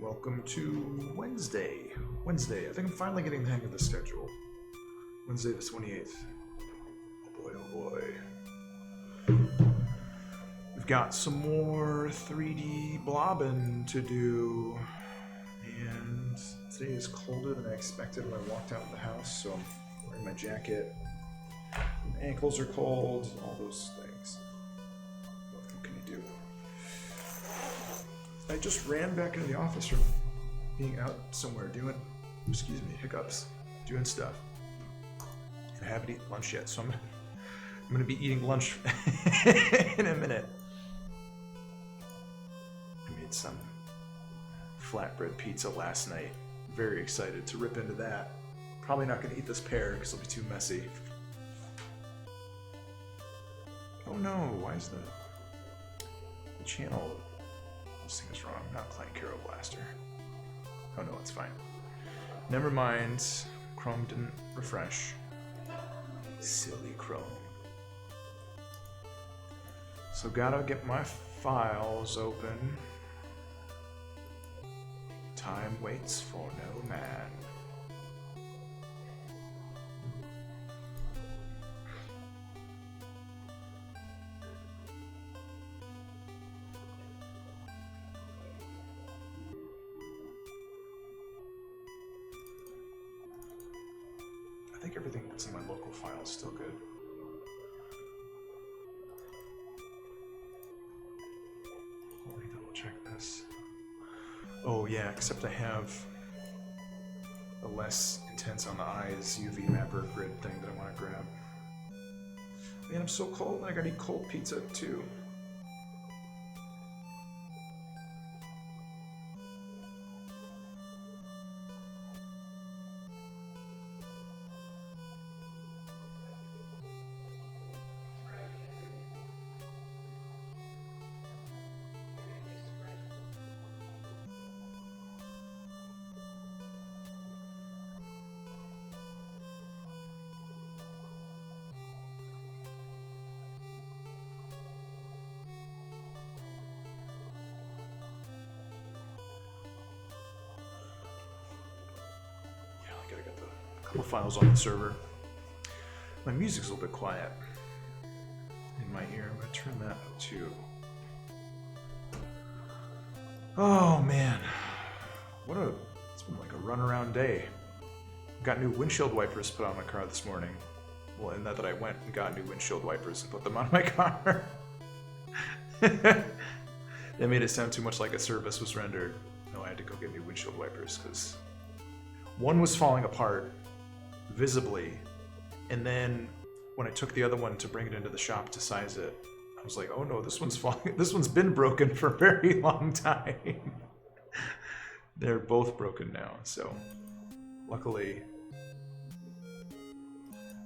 Welcome to Wednesday. I think I'm finally getting the hang of the schedule. Wednesday the 28th. Oh boy, oh boy. We've got some more 3D blobbing to do. And today is colder than I expected when I walked out of the house, so I'm wearing my jacket. My ankles are cold, all those things. What can you do? I just ran back into the office from being out somewhere doing, hiccups, doing stuff. And I haven't eaten lunch yet, so I'm gonna be eating lunch in a minute. I made some flatbread pizza last night. Very excited to rip into that. Probably not gonna eat this pear because it'll be too messy. Oh no, why is the channel? This thing is wrong, not playing Caro Blaster. Oh no, it's fine. Never mind, Chrome didn't refresh. Silly Chrome. So gotta get my files open. Time waits for no man. I think everything that's in my local file is still good. Let me double check this. Oh yeah, except I have a less intense on the eyes UV mapper grid thing that I want to grab. Man, I'm so cold and I gotta eat cold pizza too. Gotta get a couple files on the server. My music's a little bit quiet in my ear. I'm gonna turn that up too. Oh man, it's been like a runaround day. Got new windshield wipers put on my car this morning. Well, and that I went and got new windshield wipers and put them on my car. That made it sound too much like a service was rendered. No, I had to go get new windshield wipers because one was falling apart visibly, and then when I took the other one to bring it into the shop to size it, I was like, oh no, this one's falling. This one's been broken for a very long time. They're both broken now, so luckily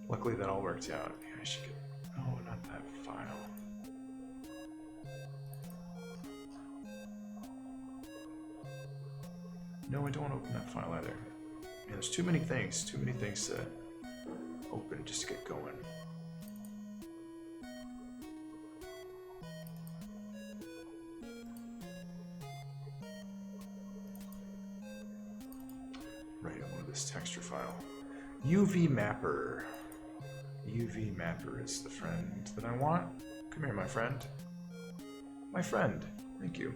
that all worked out. Yeah, I should get, oh, not that file. No, I don't want to open that file either. Man, there's too many things to open just to get going. Right, I wanted this texture file. UV mapper. UV mapper is the friend that I want. Come here, my friend. My friend. Thank you.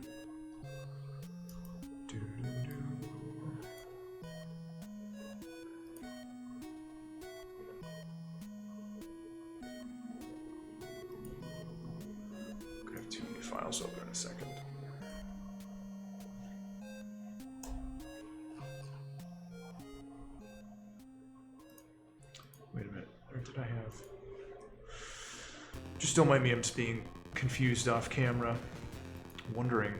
Files open in a second. Wait a minute, where did I have? Just don't mind me, I'm just being confused off camera, wondering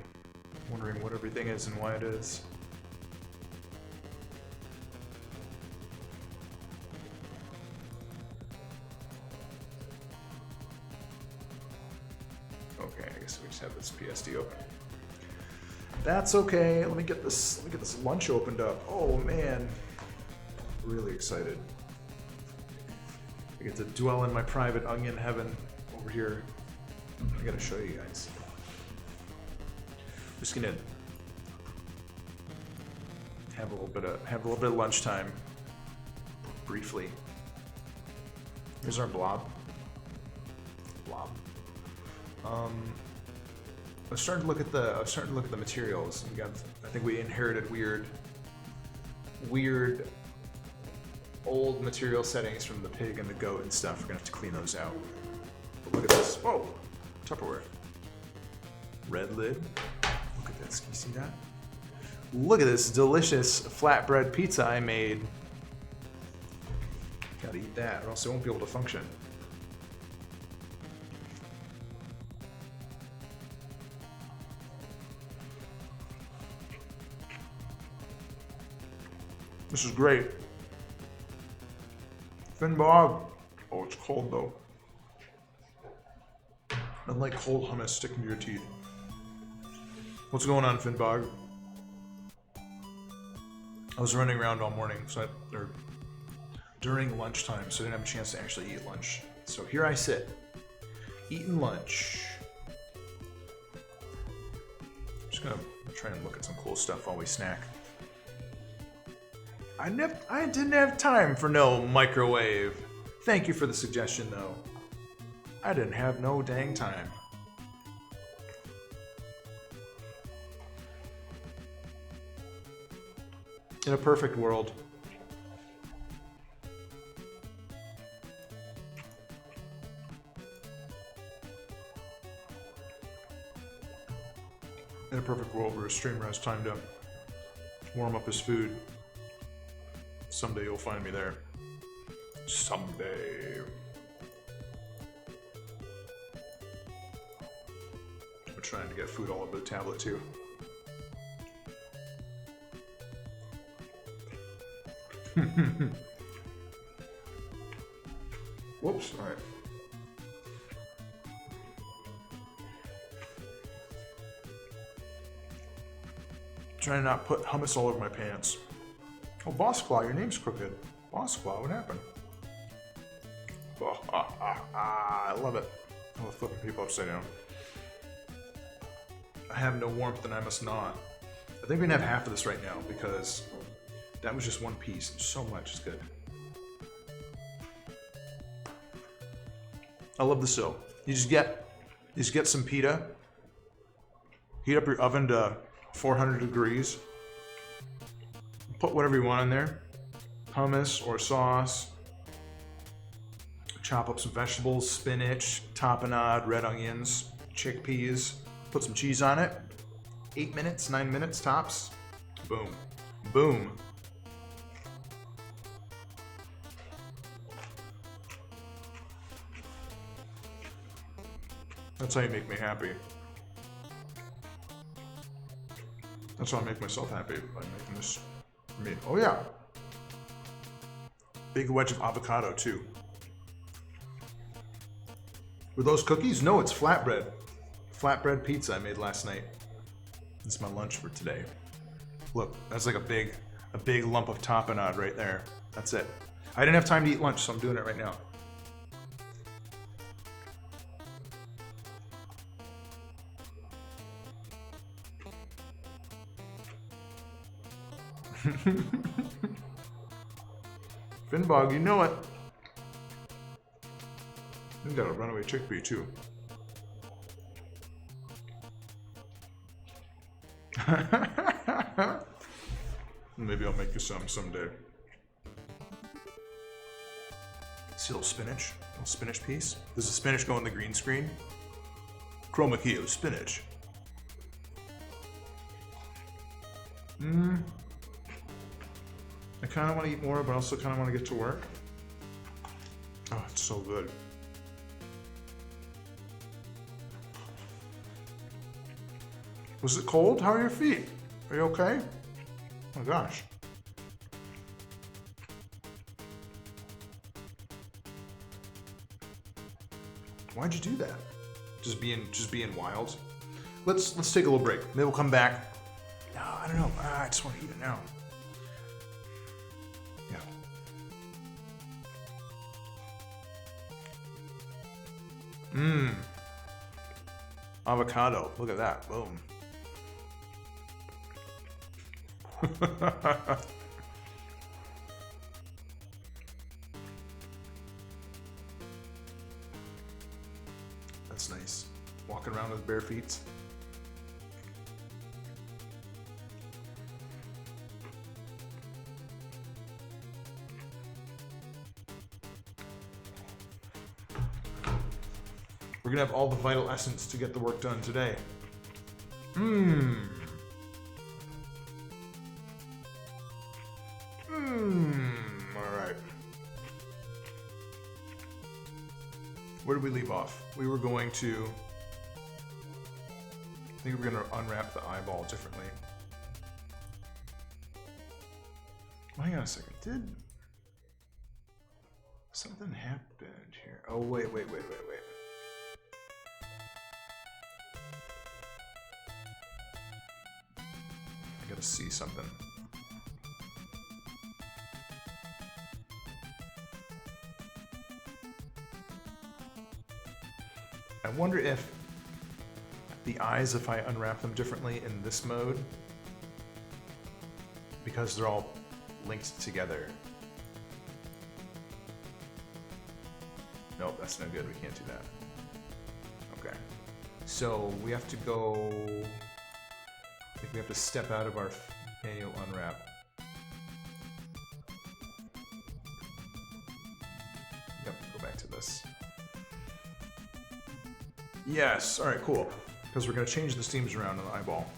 what everything is and why it is. Okay, I guess we just have this PSD open. That's okay. Let me get this lunch opened up. Oh man. Really excited. I get to dwell in my private onion heaven over here. I gotta show you guys. I'm just gonna Have a little bit of lunchtime. Briefly. Here's our blob. Blob. I was starting to look at the materials. I think we inherited weird old material settings from the pig and the goat and stuff. We're gonna have to clean those out. But look at this. Whoa! Tupperware. Red lid. Look at this. Can you see that? Look at this delicious flatbread pizza I made. Gotta eat that, or else it won't be able to function. This is great. Finbog. Oh, it's cold though. Nothing like cold hummus sticking to your teeth. What's going on, Finbog? I was running around all morning, or during lunchtime, so I didn't have a chance to actually eat lunch. So here I sit, eating lunch. I'm just gonna try and look at some cool stuff while we snack. I didn't have time for no microwave. Thank you for the suggestion, though. I didn't have no dang time. In a perfect world. In a perfect world where a streamer has time to warm up his food. Someday you'll find me there. Someday. I'm trying to get food all over the tablet too. Whoops, alright. Trying to not put hummus all over my pants. Oh, Boss Claw, your name's crooked. Boss Claw, what happened? Oh, I love it. I love flipping people upside down. I have no warmth and I must not. I think we can have half of this right now because that was just one piece. So much is good. I love the dough. You just get some pita. Heat up your oven to 400 degrees. Put whatever you want in there. Hummus or sauce. Chop up some vegetables, spinach, tapenade, red onions, chickpeas. Put some cheese on it. 8 minutes, 9 minutes tops. Boom. Boom. That's how you make me happy. That's how I make myself happy, by making this for me. Oh yeah. Big wedge of avocado too. Were those cookies? No, it's flatbread. Flatbread pizza I made last night. This is my lunch for today. Look, that's like a big lump of tapenade right there. That's it. I didn't have time to eat lunch, so I'm doing it right now. Finbog, you know it. You got a runaway chickpea too. Maybe I'll make you some someday. See a little spinach piece. Does the spinach go on the green screen? Chroma key of spinach. I kind of want to eat more, but I also kind of want to get to work. Oh, it's so good. Was it cold? How are your feet? Are you okay? Oh my gosh. Why'd you do that? Just being wild. Let's take a little break. Maybe we'll come back. No, I don't know. I just want to eat it now. Yeah. Avocado. Look at that. Boom. That's nice. Walking around with bare feet. We're gonna have all the vital essence to get the work done today. Alright. Where did we leave off? We were going to... I think we're gonna unwrap the eyeball differently. Hang on a second. Did... something happened here? Oh, wait. I gotta see something. I wonder if the eyes, if I unwrap them differently in this mode, because they're all linked together. Nope, that's no good. We can't do that. Okay. So we have to go... I think we have to step out of our manual unwrap. Yep, go back to this. Yes, alright, cool. Because we're going to change the steams around on the eyeball.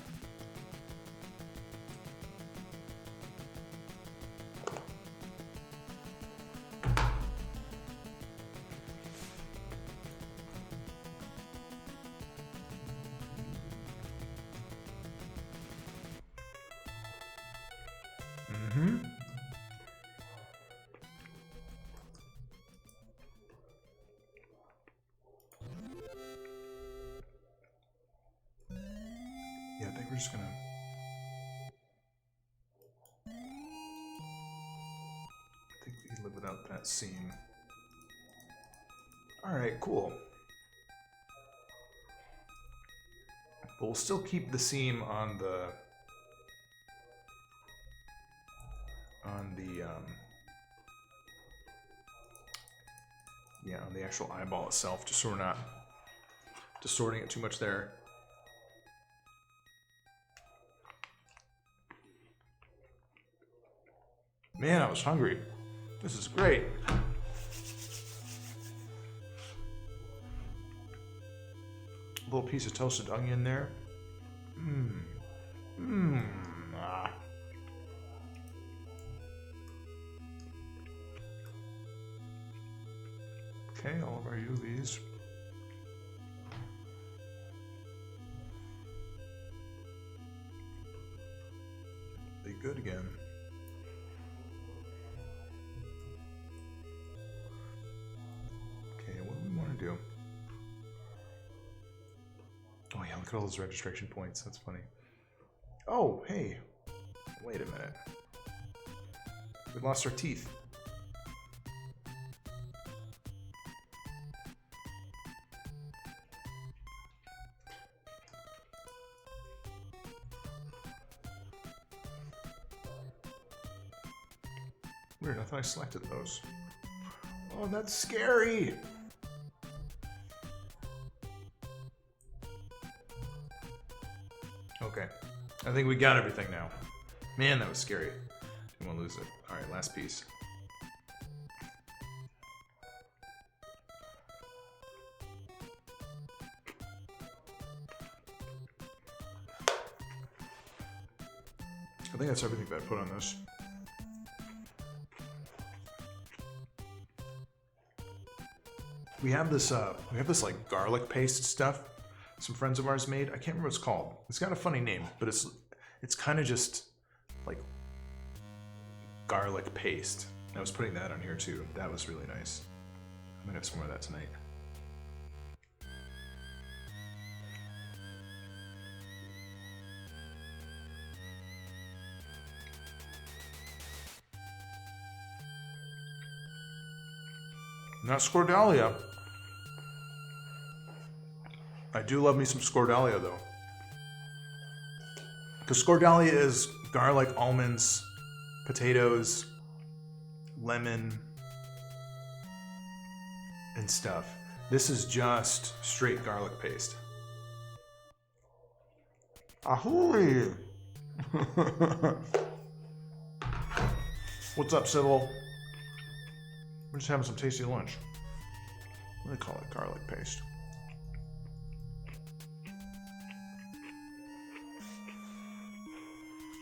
Yeah, I think we're just gonna... I think we can live without that seam. Alright, cool. But we'll still keep the seam on the... yeah, on the actual eyeball itself, just so we're not distorting it too much there. Man, I was hungry. This is great. A little piece of toasted onion there. Ah. Okay, all of our UVs. They good again. Do. Oh yeah, look at all those registration points. That's funny. Oh, hey. Wait a minute. We lost our teeth. Weird, I thought I selected those. Oh, that's scary! Okay, I think we got everything now. Man, that was scary. Didn't want to lose it. Alright, last piece. I think that's everything that I put on this. We have this like garlic paste stuff some friends of ours made. I can't remember what it's called. It's got a funny name, but it's kind of just like garlic paste. I was putting that on here too. That was really nice. I'm gonna have some more of that tonight. Not Scordalia. I do love me some Scordalia though. Because Scordalia is garlic, almonds, potatoes, lemon, and stuff. This is just straight garlic paste. Ahoy! What's up, Sybil? We're just having some tasty lunch. What do they call it? Garlic paste.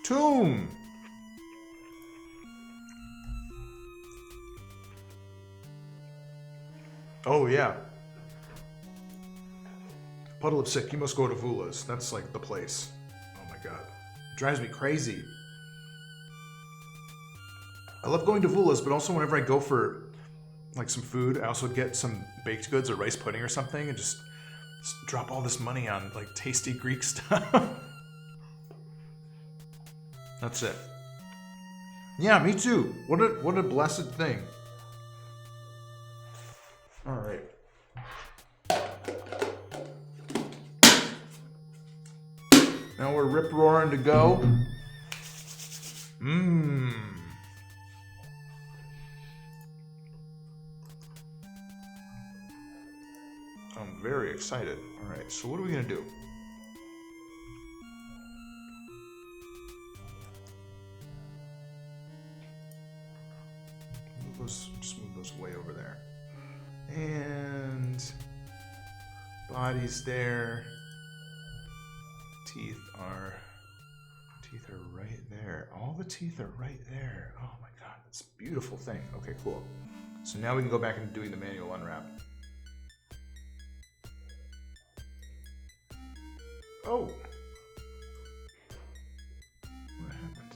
Tomb! Oh, yeah. Puddle of Sick, you must go to Vula's. That's like the place. Oh my god. It drives me crazy. I love going to Vula's, but also whenever I go for like some food, I also get some baked goods or rice pudding or something and just drop all this money on like tasty Greek stuff. That's it. Yeah, me too. What a blessed thing. All right. Now we're rip roaring to go. Mmm. I'm very excited. All right, so what are we gonna do? Just move those way over there. And body's there. Teeth are right there. All the teeth are right there. Oh my god, that's a beautiful thing. Okay, cool. So now we can go back into doing the manual unwrap. Oh! What happened?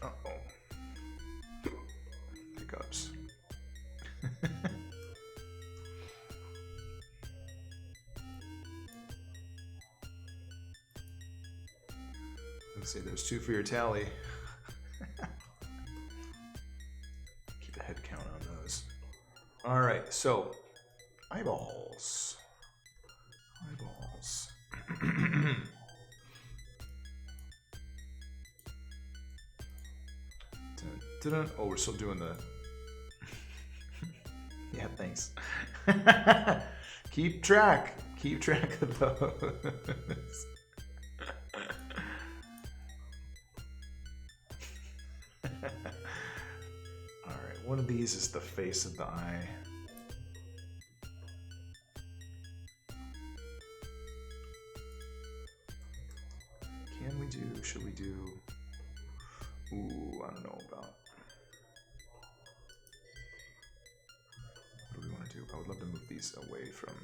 Uh-oh. Hiccups. Let's see, there's 2 for your tally. Keep a head count on those. All right, so eyeballs. Eyeballs. Dun, dun. Oh, we're still doing the. Yeah, thanks. Keep track of those. Alright, one of these is the face of the eye. Should we do? Ooh, I don't know about. What do we want to do? I would love to move these away from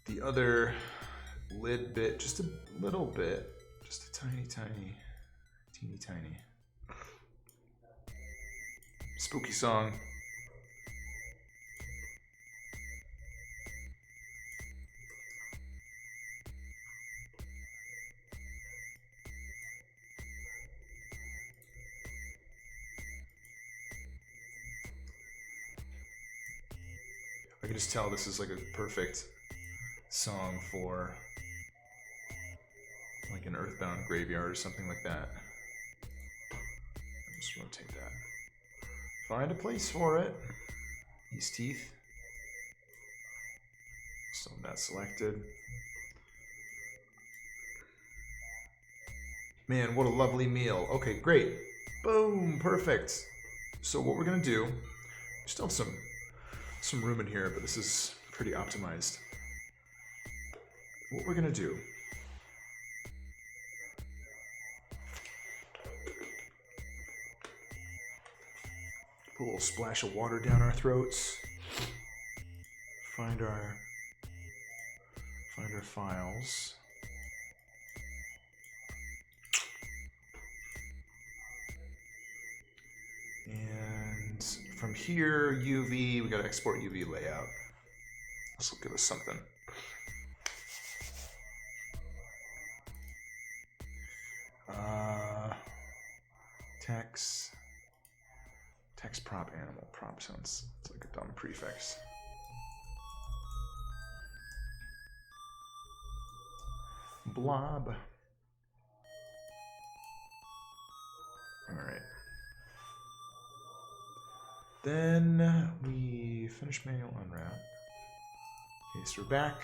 the other lid bit, just a little bit, just a teeny tiny. Spooky song. I can just tell this is like a perfect song for like an Earthbound graveyard or something like that. I'll just rotate that. Find a place for it. These teeth. Still not selected. Man, what a lovely meal. Okay, great. Boom, perfect. So what we're gonna do, we still have some room in here, but this is pretty optimized. What we're gonna do, put a little splash of water down our throats, find our files. And from here, UV, we gotta export UV layout. This will give us something. Text prop animal. Prop sounds, it's like a dumb prefix. blob. Alright. Then we finish manual unwrap. Okay, so we're back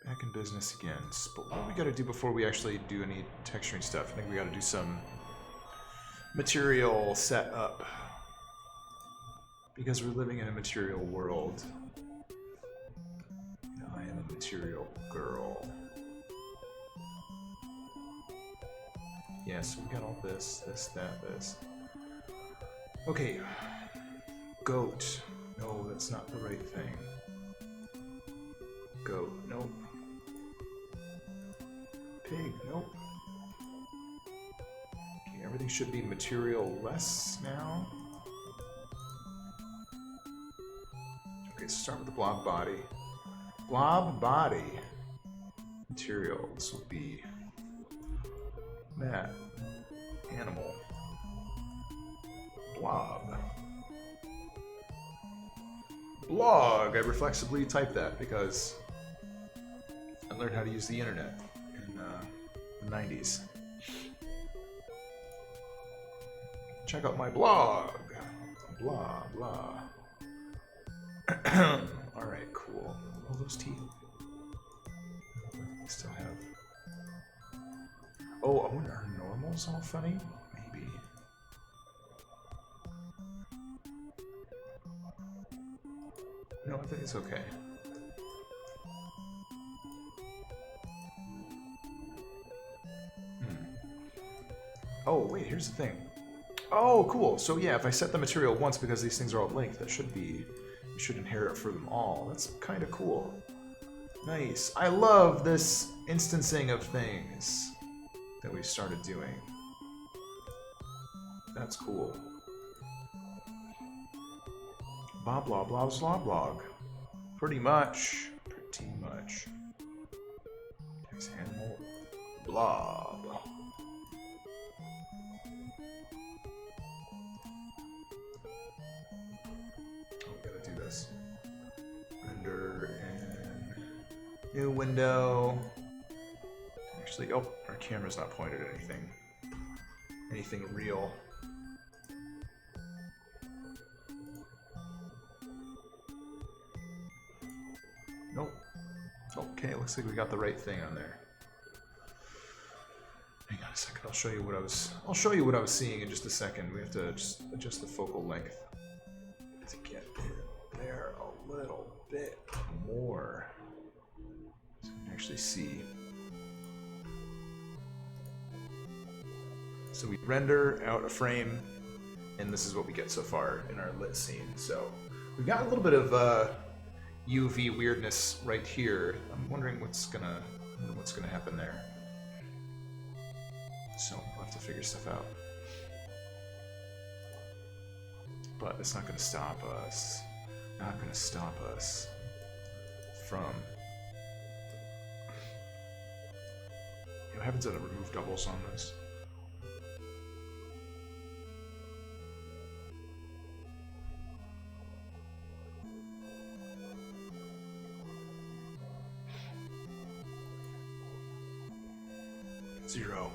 in business again. But what do we gotta do before we actually do any texturing stuff? I think we gotta do some material setup. Because we're living in a material world. I am a material girl. Yeah, so we got all this, this. Okay. Goat. No, that's not the right thing. Goat. Nope. Pig. Nope. Okay, everything should be material less now. Okay, so start with the blob body. Blob body. Materials will be that. Animal. Blob. Blog. I reflexively typed that because I learned how to use the internet in the 90s. Check out my blog. Blah, blah. Alright, cool. All those teeth. We still have... Oh, I wonder, are normals all funny? Maybe. No, I think it's okay. Oh, wait, here's the thing. Oh, cool. So yeah, if I set the material once because these things are all linked, that should be... You should inherit for them all. That's kind of cool. Nice. I love this instancing of things that we started doing. That's cool. Bob, blah, blah, blah, blog. Pretty much. Pretty much. Text animal. Blob. Render in new window. Actually, oh, our camera's not pointed at anything real. Nope. Okay, looks like we got the right thing on there. Hang on a second. I'll show you what I was seeing in just a second. We have to just adjust the focal length to get in there a little bit more so we can actually see. So we render out a frame, and this is what we get so far in our lit scene. So we've got a little bit of UV weirdness right here. I'm wondering what's gonna happen there. So we'll have to figure stuff out. But it's not gonna stop us. Not gonna stop us from... I haven't done a remove doubles on this. Zero.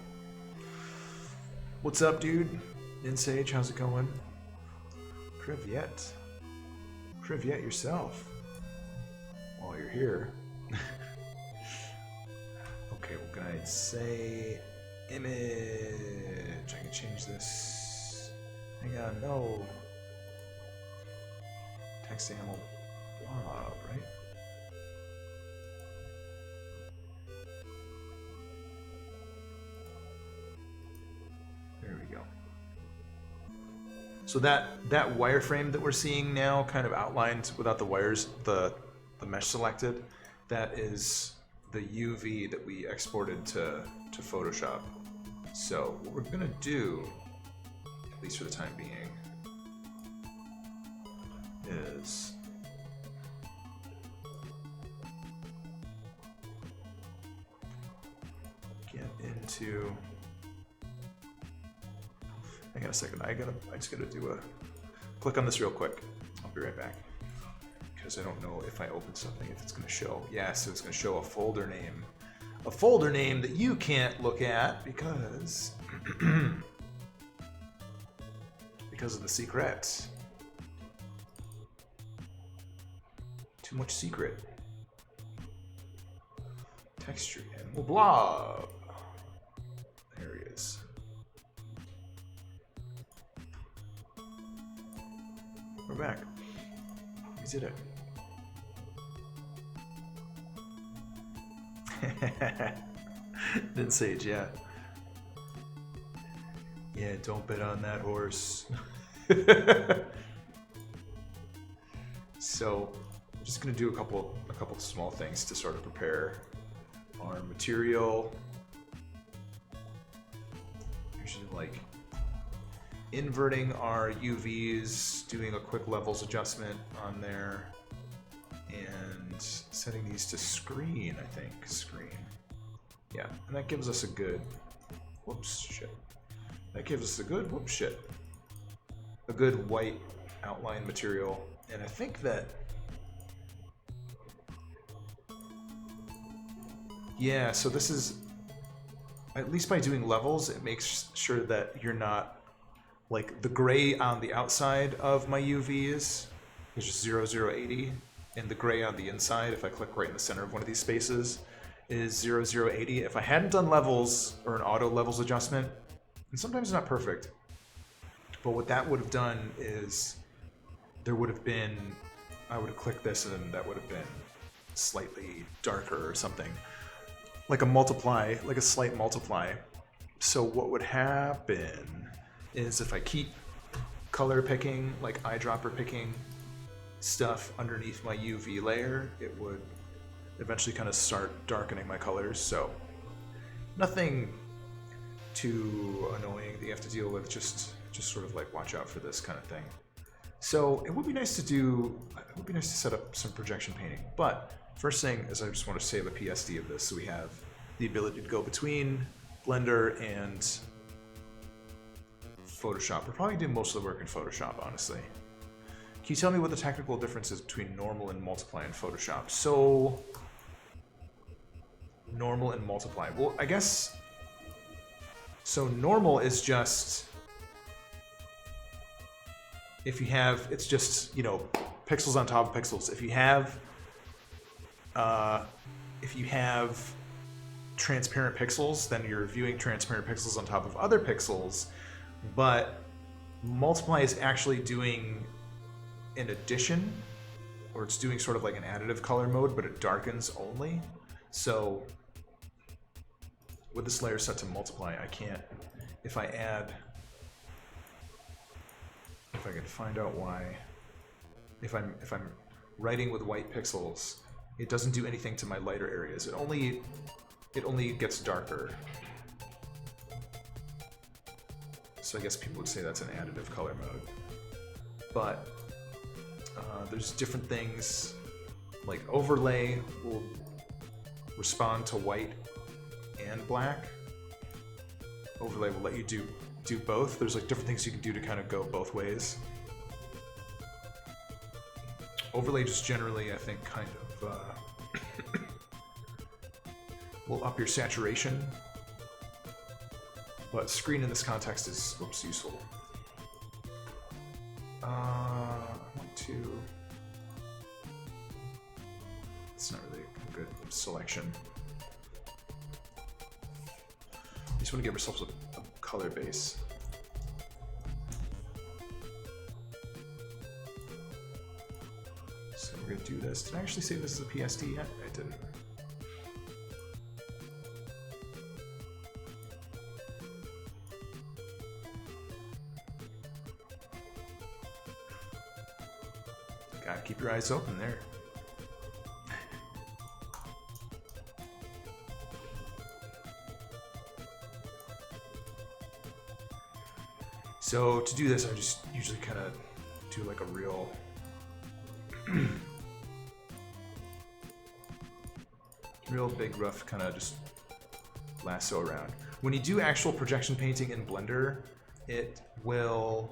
What's up, dude? Insage, how's it going? Privyet. Privyet yourself. While you're here. Okay, what can I say? Image. I can change this. Hang on, no. Text animal blob, right? There we go. So that wireframe that we're seeing now, kind of outlined without the wires, the mesh selected, that is the UV that we exported to Photoshop. So what we're gonna do, at least for the time being, is get into... Hang on a second, I just gotta do a click on this real quick. I'll be right back. Because I don't know if I open something if it's gonna show. Yeah, so it's gonna show a folder name a folder name that you can't look at because because of the secret. Too much secret. Texture and blob. There he is. We're back. We did it. Didn't say it yet. Yeah, don't bet on that horse. So I'm just gonna do a couple of small things to sort of prepare our material. Usually like inverting our UVs, doing a quick levels adjustment on there, and setting these to screen, I think. Screen. Yeah, and that gives us a good, whoops, shit. That gives us a good, whoops, shit. A good white outline material. And I think that, yeah, so this is, at least by doing levels, it makes sure that you're not, like the gray on the outside of my UVs is just 0, 0, 80. And the gray on the inside, if I click right in the center of one of these spaces, is 0, 0, 80. If I hadn't done levels or an auto levels adjustment, and sometimes not perfect, but what that would have done is there would have been, I would have clicked this and that would have been slightly darker or something. Like a multiply, like a slight multiply. So what would happen is if I keep color picking, like eyedropper picking stuff underneath my UV layer, it would eventually kind of start darkening my colors. So nothing too annoying that you have to deal with, just sort of like watch out for this kind of thing. So it would be nice to do, it would be nice to set up some projection painting. But first thing is I just want to save a PSD of this so we have the ability to go between Blender and Photoshop. We're probably doing most of the work in Photoshop, honestly. Can you tell me what the technical difference is between normal and multiply in Photoshop? So, normal and multiply. Well, I guess, so normal is just, if you have, it's just, you know, pixels on top of pixels. If you have transparent pixels, then you're viewing transparent pixels on top of other pixels. But multiply is actually doing an addition, or it's doing sort of like an additive color mode, but it darkens only. So with this layer set to multiply, I can't, if I can find out why, if I'm writing with white pixels, it doesn't do anything to my lighter areas. It only gets darker. So I guess people would say that's an additive color mode. But there's different things, like overlay will respond to white and black. Overlay will let you do both. There's like different things you can do to kind of go both ways. Overlay just generally, I think, kind of will up your saturation. But screen in this context is, whoops, useful. I want to, it's not really a good selection. We just want to give ourselves a color base. So we're going to do this. Did I actually save this as a PSD yet? I didn't. Gotta keep your eyes open there. So to do this, I just usually kind of do like a real real big rough kind of just lasso around. When you do actual projection painting in Blender, it will,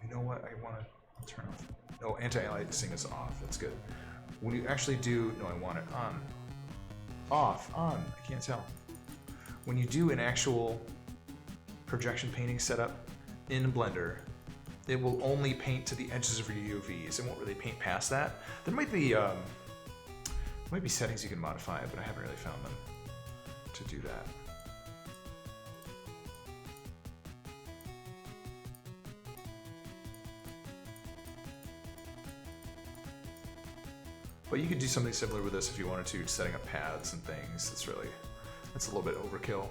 you know what, I want to turn off. Oh, anti-aliasing is off. That's good. When you actually do, no, I want it on. off, on, I can't tell. When you do an actual projection painting setup in Blender, it will only paint to the edges of your UVs. It won't really paint past that. There might be settings you can modify, but I haven't really found them to do that. But you could do something similar with this if you wanted to, setting up paths and things. That's a little bit overkill.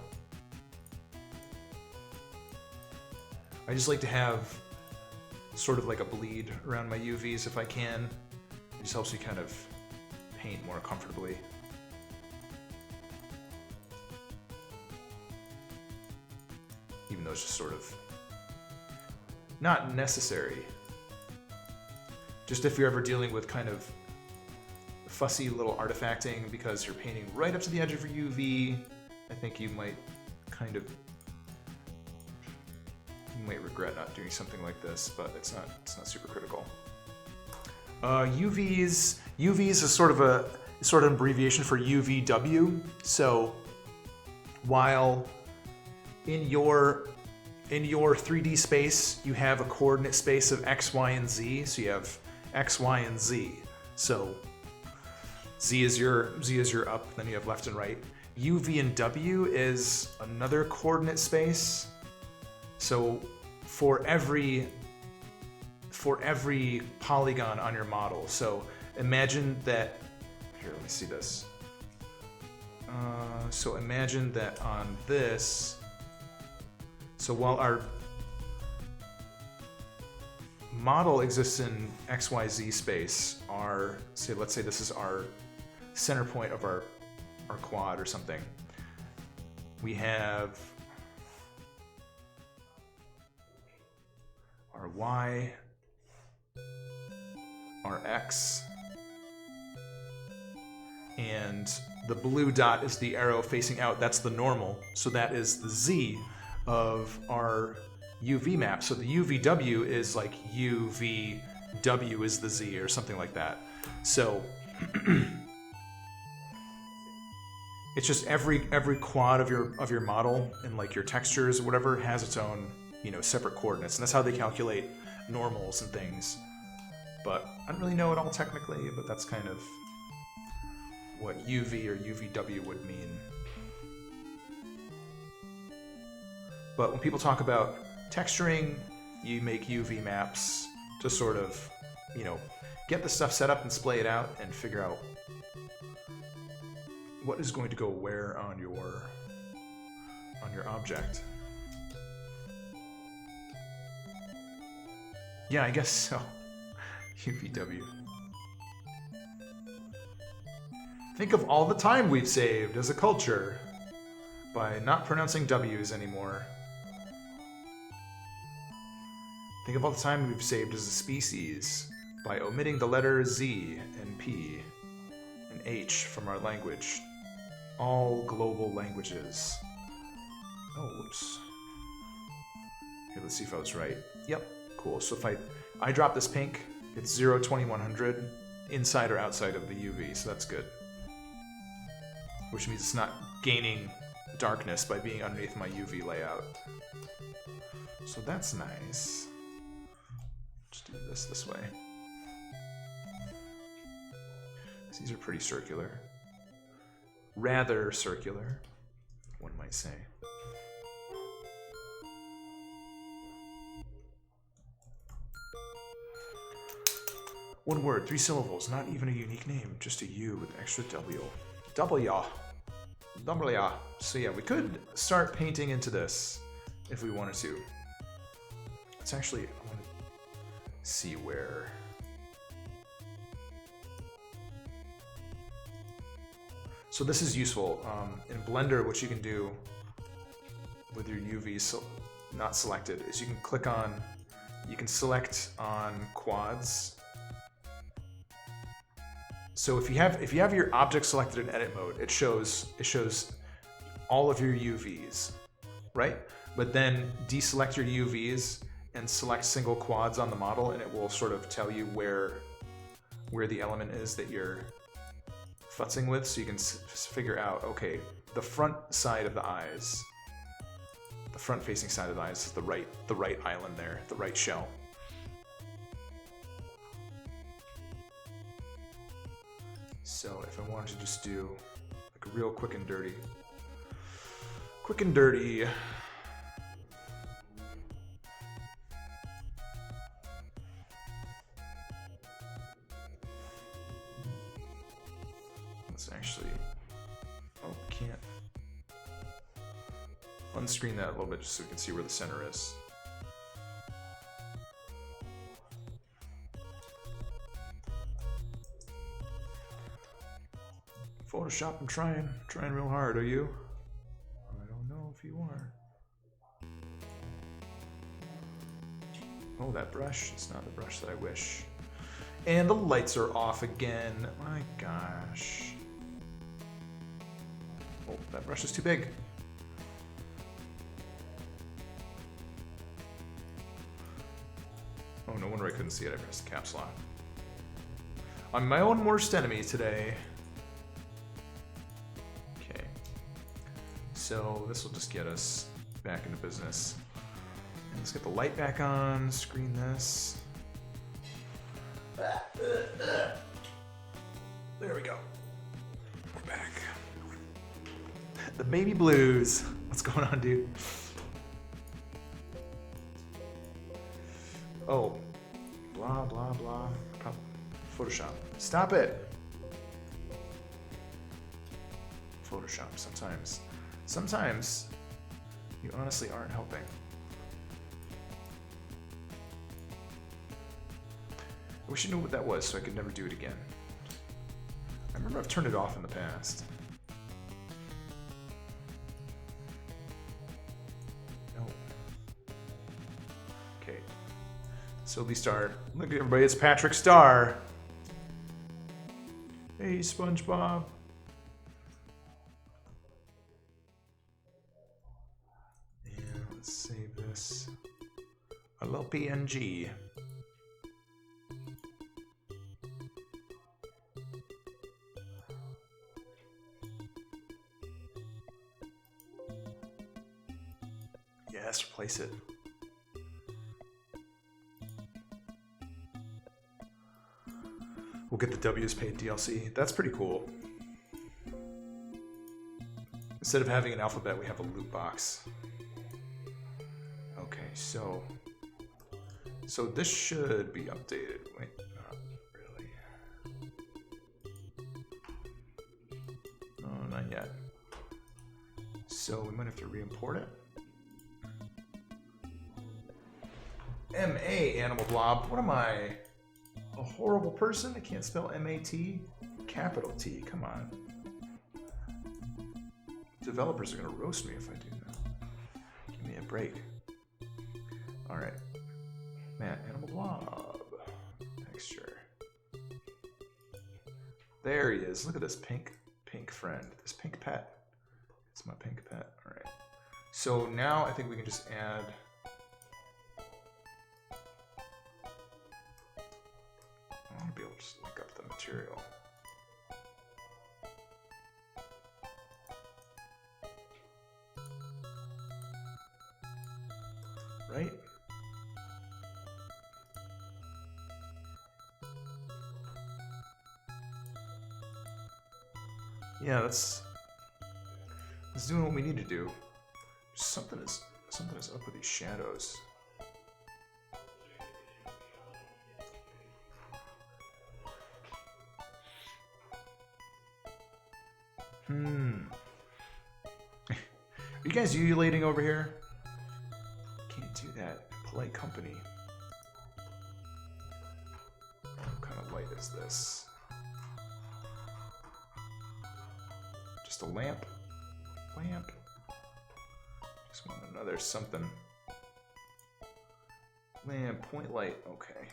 I just like to have sort of like a bleed around my UVs if I can. It just helps me kind of paint more comfortably. Even though it's just sort of not necessary. Just if you're ever dealing with kind of fussy little artifacting because you're painting right up to the edge of your UV, I think you might regret not doing something like this, but it's not super critical. UVs is sort of an abbreviation for UVW. So while in your 3D space you have a coordinate space of X, Y, and Z, so you have X, Y, and Z. So Z is your up, then you have left and right. UV and W is another coordinate space. So for every polygon on your model, so imagine that, here, let me see this. So imagine that on this, so while our model exists in XYZ space, let's say this is our center point of our quad or something. We have our Y, our X, and the blue dot is the arrow facing out. That's the normal. So that is the Z of our UV map. So the UVW is like UVW is the Z or something like that. So it's just every quad of your model and like your textures or whatever has its own, separate coordinates, and that's how they calculate normals and things. But I don't really know it all technically, but that's kind of what UV or UVW would mean. But when people talk about texturing, you make UV maps to sort of, get the stuff set up and splay it out and figure out what is going to go where on your object. Yeah, I guess so. UVW. Think of all the time we've saved as a culture by not pronouncing W's anymore. Think of all the time we've saved as a species by omitting the letters Z and P and H from our language. All global languages. Oh, whoops. Here, let's see if I was right. Yep, cool. So if I drop this pink, it's 0, 20, 100 inside or outside of the UV, so that's good. Which means it's not gaining darkness by being underneath my UV layout. So that's nice. Just do this way. These are pretty circular. Rather circular, one might say. One word, 3 syllables, not even a unique name, just a U with an extra W. W. So yeah, we could start painting into this if we wanted to. It's actually, I want to see where. So this is useful. In Blender, what you can do with your UV not selected is you can select on quads. So if you have your object selected in edit mode, it shows all of your UVs, right? But then deselect your UVs and select single quads on the model, and it will sort of tell you where the element is that you're futzing with, so you can figure out, okay, the front side of the eyes, the front facing side of the eyes is the right island there, the right shell. So if I wanted to just do like a real quick and dirty, let's actually, oh, can't unscreen that a little bit just so we can see where the center is. Photoshop, I'm trying real hard. Are you? I don't know if you are. Oh, that brush. It's not the brush that I wish. And the lights are off again. My gosh. Oh, that brush is too big. Oh, no wonder I couldn't see it. I pressed the caps lock. I'm my own worst enemy today. Okay. So this will just get us back into business. And let's get the light back on, screen this. There we go. We're back. The baby blues. What's going on, dude? Oh, blah, blah, blah. Photoshop. Stop it. Photoshop. Sometimes you honestly aren't helping. I wish I knew what that was so I could never do it again. I remember I've turned it off in the past. Nope. Okay. Sylvie Star. Look at everybody, it's Patrick Star. Hey, SpongeBob. Yeah, let's save this. A little PNG. Yes, replace it. We'll get the W's paid DLC. That's pretty cool. Instead of having an alphabet, we have a loot box. Okay, so this should be updated. Wait, not really. No, not yet. So we might have to re-import it. M-A, Animal Blob. What am I? A horrible person? I can't spell M-A-T? Capital T, come on. Developers are gonna roast me if I do that. Give me a break. Alright. Man, Animal Blob. Texture. There he is. Look at this pink friend. This pink pet. It's my pink pet. Alright. So now I think we can just add... I want to be able to just link up the material. Right? Yeah, that's doing what we need to do. Something is up with these shadows. Are you guys ululating over here? Can't do that in polite company. What kind of light is this? Just a lamp? Lamp. Just want another something. Lamp, point light, okay.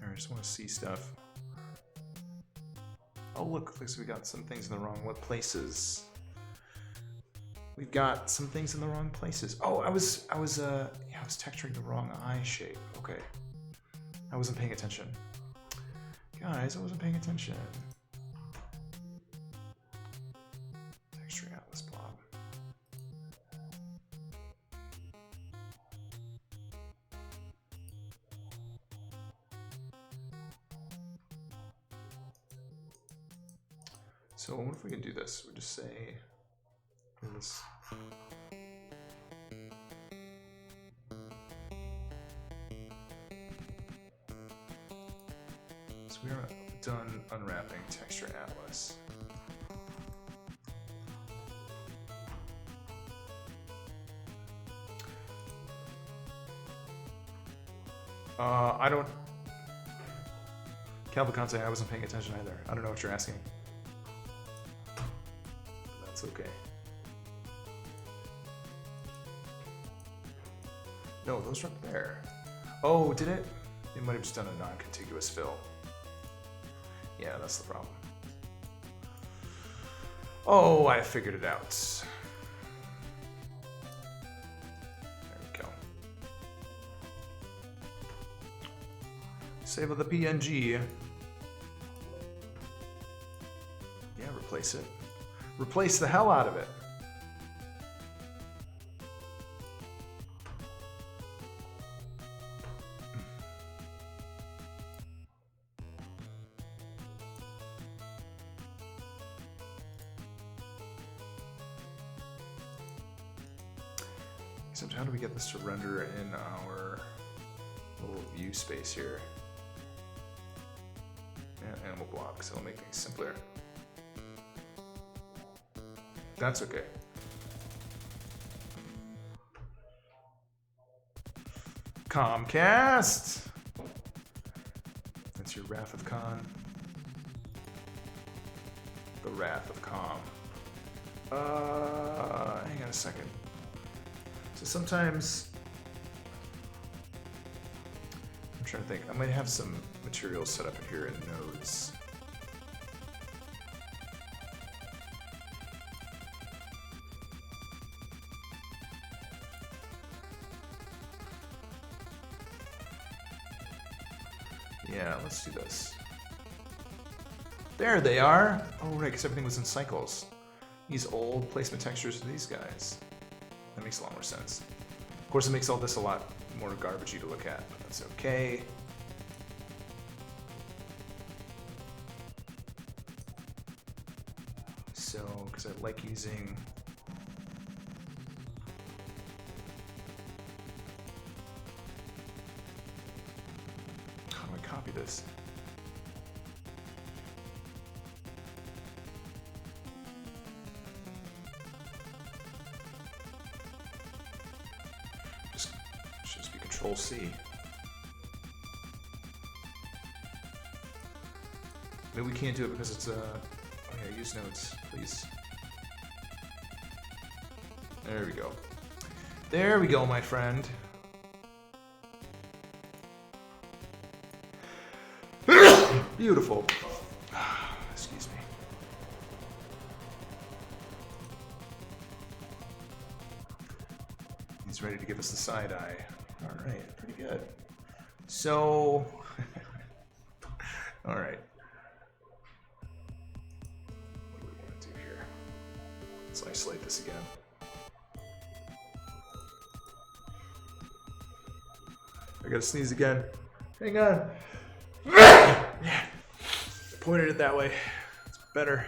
I just want to see stuff. Oh look, looks like we got some things in the wrong places. We've got some things in the wrong places. Oh, I was I was texturing the wrong eye shape. Okay. I wasn't paying attention. Guys, I wasn't paying attention. Texturing Atlas blob. So what if we can do this? We just say this. So we are done unwrapping texture atlas. I don't. Calvicante, I wasn't paying attention either. I don't know what you're asking. That's okay. No, those are up there. Oh, did it? It might have just done a non-contiguous fill. Yeah, that's the problem. Oh, I figured it out. There we go. Save the PNG. Yeah, replace it. Replace the hell out of it. So how do we get this to render in our little view space here? And animal block, so it'll make things simpler. That's okay. Comcast! That's your Wrath of Khan. The Wrath of Calm. Hang on a second. So sometimes, I'm trying to think, I might have some materials set up here in nodes. Yeah, let's do this. There they are! Oh right, because everything was in cycles. These old placement textures of these guys. That makes a lot more sense. Of course, it makes all this a lot more garbagey to look at, but that's okay. So, because I like using... How do I copy this? Just be Control C. Maybe we can't do it because it's oh yeah, use nodes, please. There we go. There we go, my friend. Beautiful. Excuse me. He's ready to give us the side eye. All right, pretty good. So, all right. What do we want to do here? Let's isolate this again. I gotta sneeze again. Hang on. Yeah. Pointed it that way. It's better.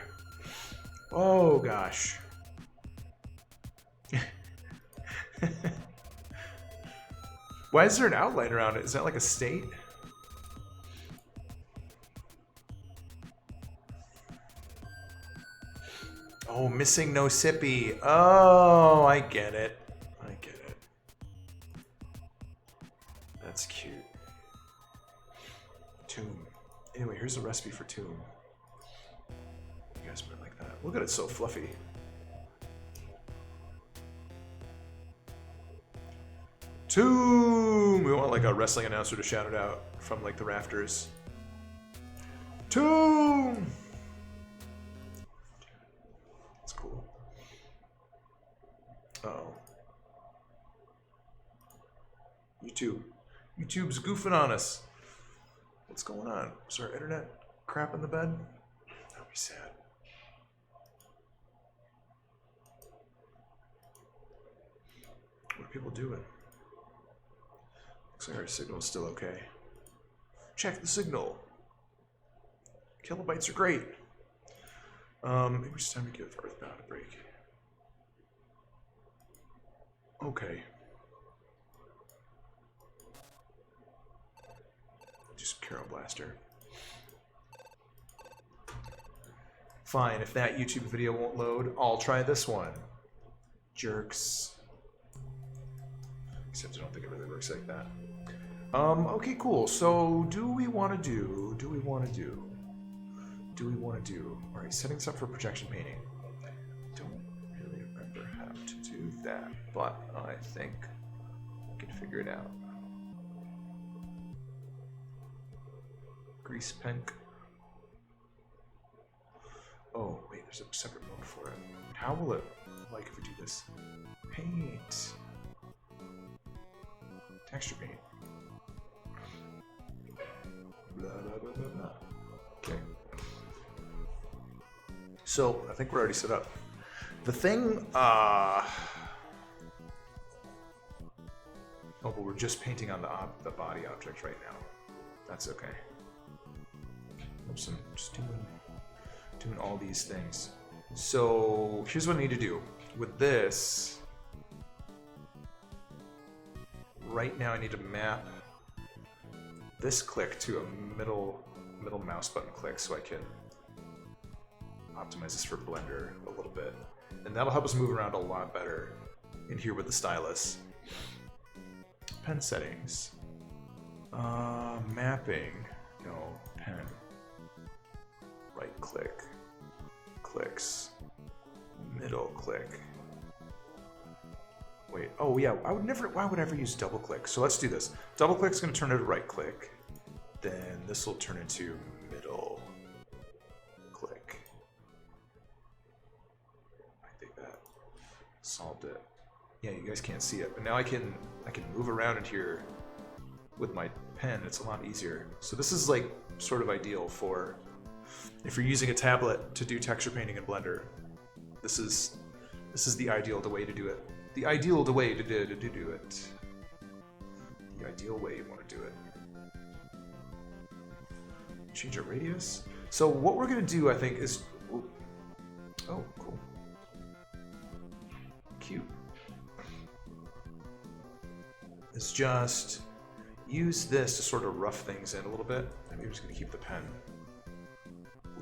Oh gosh. Why is there an outline around it? Is that like a state? Oh, missing no sippy. Oh, I get it. I get it. That's cute. Tomb. Anyway, here's a recipe for tomb. You guys might like that. Look at it, so fluffy. Tomb! We want like a wrestling announcer to shout it out from like the rafters. Tomb! That's cool. Uh-oh. YouTube. YouTube's goofing on us. What's going on? Is our internet crap in the bed? That'd be sad. What are people doing? Looks like our signal's still okay. Check the signal. Kilobytes are great. Maybe it's time to give Earthbound a break. Okay. Just Carol Blaster. Fine, if that YouTube video won't load, I'll try this one. Jerks. Except I don't think it really works like that. Okay, cool. So, do we want to do? All right, setting this up for projection painting. I don't really remember how to do that, but I think I can figure it out. Grease pink. Oh, wait, there's a separate mode for it. How will it like if we do this? Paint. Texture paint. Blah, blah, blah, blah, blah. Okay. So, I think we're already set up. The thing, oh, but we're just painting on the body object right now. That's okay. Oops, I'm just doing all these things. So, here's what I need to do. With this, right now I need to map this click to a middle mouse button click so I can optimize this for Blender a little bit. And that'll help us move around a lot better in here with the stylus. Pen settings. Mapping. No, pen. Right click. Clicks. Middle click. Wait, oh yeah, why would I ever use double click? So let's do this. Double click's gonna turn into right click. Then this will turn into middle click. I think that solved it. Yeah, you guys can't see it, but now I can move around in here with my pen. It's a lot easier. So this is like sort of ideal for if you're using a tablet to do texture painting in Blender. This is the ideal way to do it. The ideal way to do it. The ideal way you want to do it. Change our radius. So what we're gonna do, I think, is oh, cool, cute. Is just use this to sort of rough things in a little bit. I'm just gonna keep the pen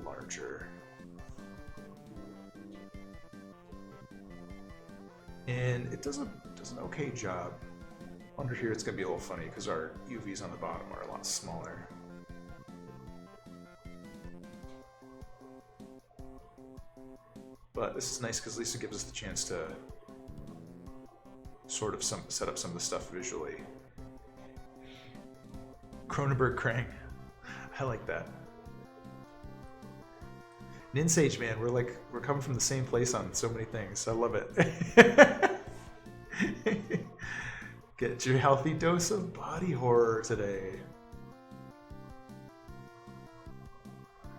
larger. And it does an okay job. Under here it's going to be a little funny because our UVs on the bottom are a lot smaller. But this is nice because at least it gives us the chance to sort of set up some of the stuff visually. Cronenberg Krang. I like that. Ninsage, man, we're coming from the same place on so many things. I love it. Get your healthy dose of body horror today.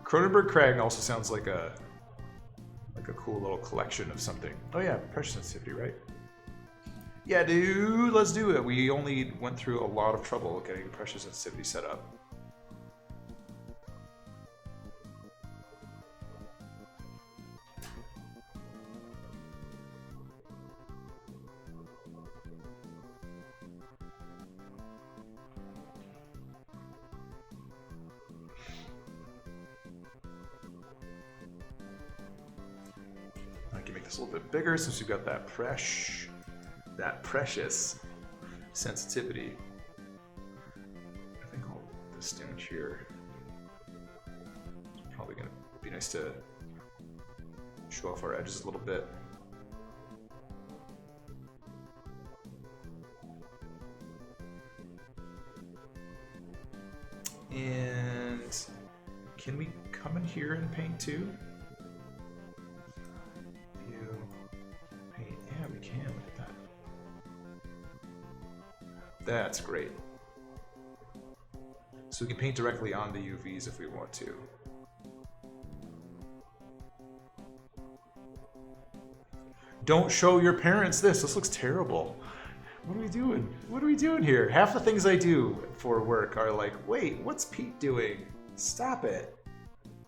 Cronenberg Krang also sounds like a cool little collection of something. Oh yeah, pressure sensitivity, right? Yeah, dude, let's do it. We only went through a lot of trouble getting pressure sensitivity set up. A little bit bigger since we've got that precious sensitivity. I think I'll put this down here. It's probably gonna be nice to show off our edges a little bit. And can we come in here and paint too? That's great. So we can paint directly on the UVs if we want to. Don't show your parents this. This looks terrible. What are we doing? What are we doing here? Half the things I do for work are like, wait, what's Pete doing? Stop it.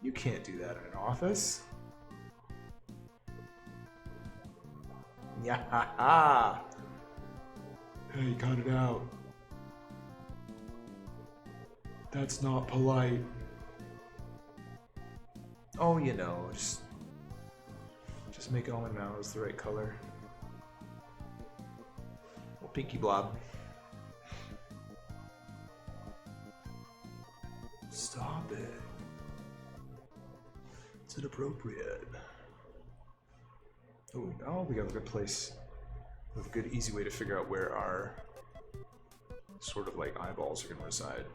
You can't do that in an office. Yeah, ha, ha. Hey, cut it out. That's not polite. Oh, you know, just make all my mouths the right color. Well, pinky blob. Stop it. It's inappropriate. Oh, now we got a good place. We have a good, easy way to figure out where our sort of like eyeballs are going to reside.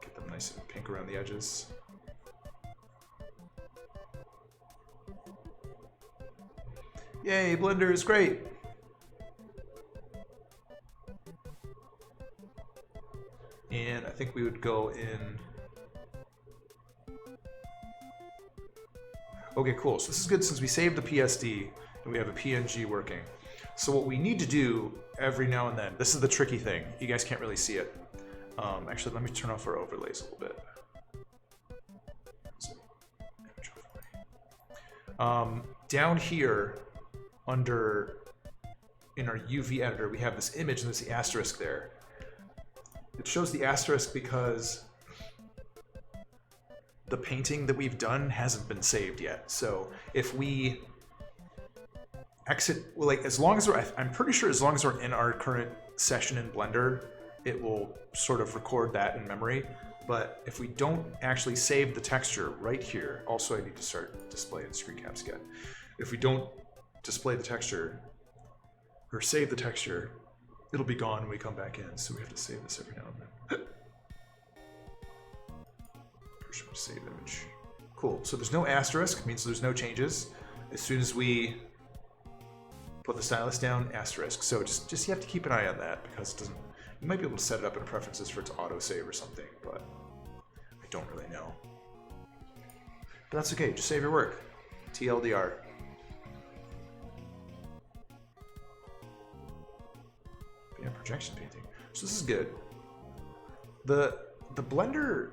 Get them nice and pink around the edges. Yay, Blender is great! And I think we would go in... Okay, cool. So this is good since we saved the PSD and we have a PNG working. So what we need to do every now and then, this is the tricky thing. You guys can't really see it. Actually, let me turn off our overlays a little bit. Down here, in our UV editor, we have this image and there's the asterisk there. It shows the asterisk because the painting that we've done hasn't been saved yet. So if we exit, well, like as long as I'm pretty sure as long as we're in our current session in Blender, it will sort of record that in memory. But if we don't actually save the texture right here, also I need to start displaying screen caps again. If we don't display the texture or save the texture, it'll be gone when we come back in. So we have to save this every now and then. Save image. Cool. So there's no asterisk, means there's no changes. As soon as we put the stylus down, asterisk. So just you have to keep an eye on that because it doesn't. You might be able to set it up in preferences for it to autosave or something, but I don't really know. But that's okay. Just save your work. TLDR. Yeah, projection painting. So this is good. The Blender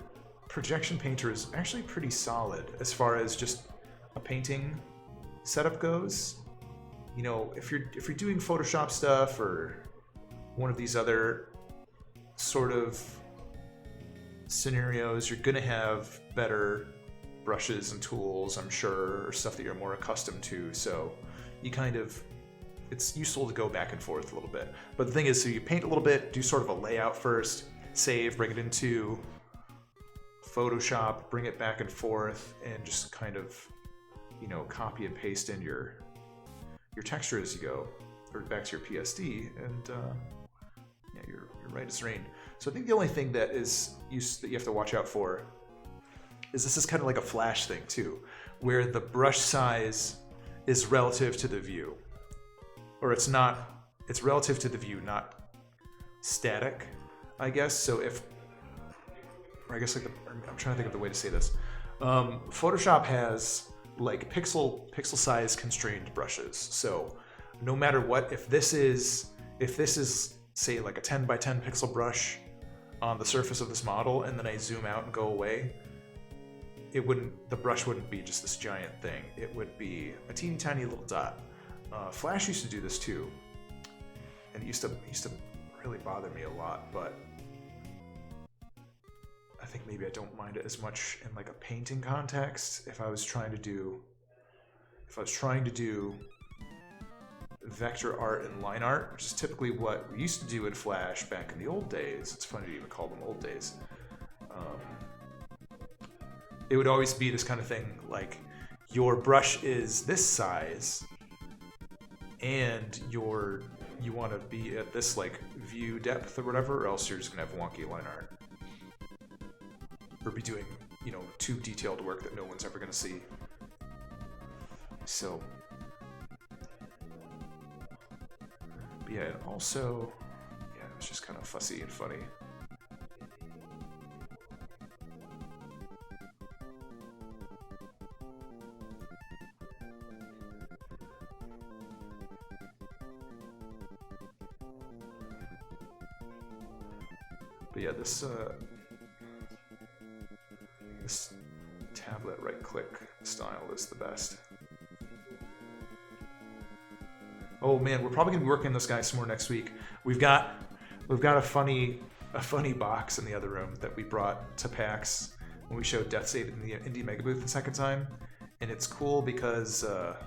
projection painter is actually pretty solid as far as just a painting setup goes. You know, if you're doing Photoshop stuff or one of these other sort of scenarios, you're gonna have better brushes and tools, I'm sure, or stuff that you're more accustomed to. So you kind of, it's useful to go back and forth a little bit. But the thing is, so you paint a little bit, do sort of a layout first, save, bring it into Photoshop, bring it back and forth, and just kind of, you know, copy and paste in your texture as you go, or back to your PSD, and yeah, you're right as rain. So I think the only thing that you have to watch out for is this is kind of like a Flash thing too, where the brush size is relative to the view, or it's relative to the view, not static, I guess. So or I guess like I'm trying to think of the way to say this. Photoshop has like pixel size constrained brushes. So no matter what, if this is say like a 10 by 10 pixel brush on the surface of this model, and then I zoom out and go away, the brush wouldn't be just this giant thing. It would be a teeny tiny little dot. Flash used to do this too, and it used to really bother me a lot, but I think maybe I don't mind it as much in like a painting context. If I was trying to do vector art and line art, which is typically what we used to do in Flash back in the old days. It's funny to even call them old days. It would always be this kind of thing, like your brush is this size, and you want to be at this like view depth or whatever, or else you're just gonna have wonky line art, or be doing, you know, too detailed work that no one's ever gonna see. So, but Yeah, and also, yeah, it was just kind of fussy and funny. But yeah, this tablet right-click style is the best. Oh man, we're probably gonna be working on this guy some more next week. We've got a funny box in the other room that we brought to PAX when we showed Death State in the Indie Mega Booth the second time, and it's cool because let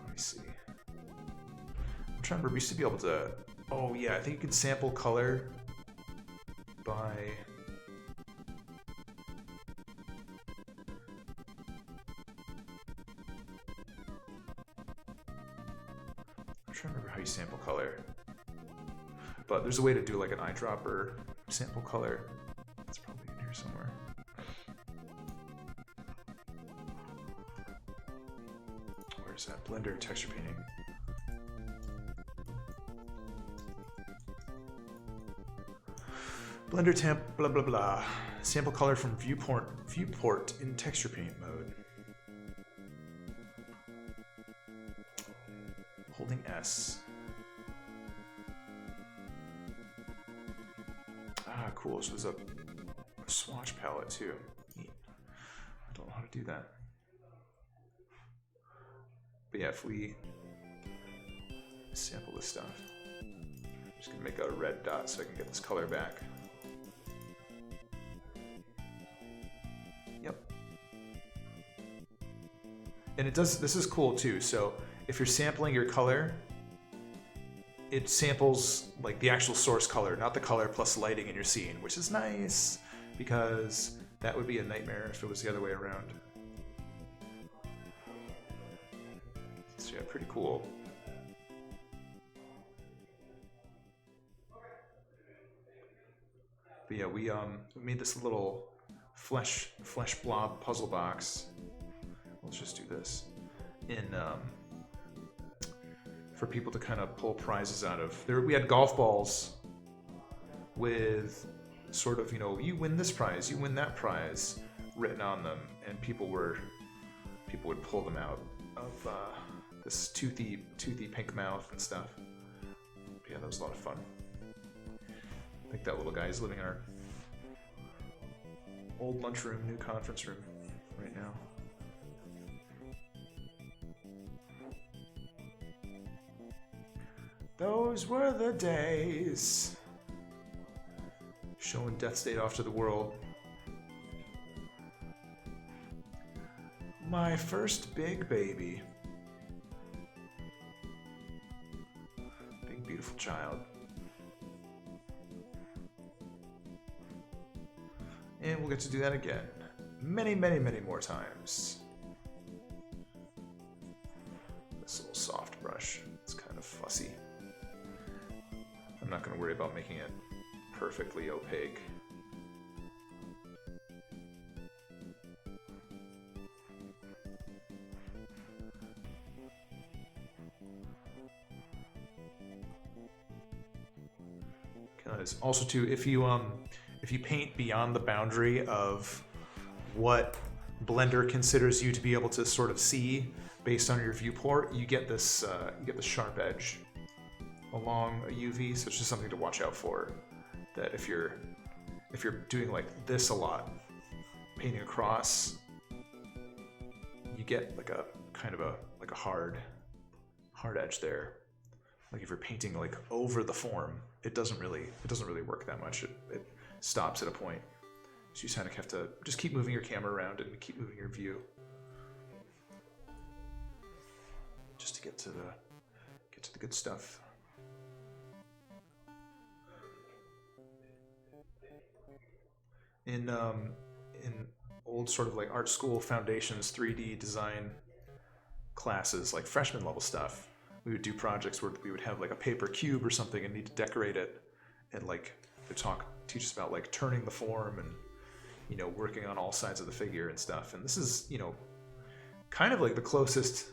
me see. I'm trying to remember. We used to be able to. Oh yeah, I think you can sample color by. I'm trying to remember how you sample color, but there's a way to do like an eyedropper sample color. It's probably in here somewhere. Where's that? Blender texture painting. Blender temp, blah blah blah. Sample color from viewport in texture paint mode. Holding S. Ah, cool. So there's a swatch palette too. Neat. I don't know how to do that. But yeah, if we sample this stuff, I'm just gonna make a red dot so I can get this color back. Yep. And it does, this is cool too. So if you're sampling your color, it samples like the actual source color, not the color plus lighting in your scene, which is nice because that would be a nightmare if it was the other way around. So yeah, pretty cool. But yeah, we made this little flesh blob puzzle box. Let's just do this in for people to kind of pull prizes out of. There, we had golf balls with sort of, you know, you win this prize, you win that prize written on them, and people would pull them out of this toothy pink mouth and stuff. But yeah, that was a lot of fun. I think that little guy is living in our old lunchroom, new conference room right now. Those were the days. Showing Death State off to the world. My first big baby. Big beautiful child. And we'll get to do that again. Many, many, many more times. This little soft brush. It's kind of fussy. I'm not going to worry about making it perfectly opaque. Because also too, if you paint beyond the boundary of what Blender considers you to be able to sort of see based on your viewport, you get this sharp edge along a UV, so it's just something to watch out for. That if you're doing like this a lot, painting across, you get like a kind of a hard edge there. Like if you're painting like over the form, it doesn't really work that much. It stops at a point. So you kind of have to just keep moving your camera around and keep moving your view, just to get to the good stuff. In old sort of like art school foundations 3D design classes, like freshman level stuff, we would do projects where we would have like a paper cube or something and need to decorate it, and like they teach us about like turning the form and, you know, working on all sides of the figure and stuff. And this is, you know, kind of like the closest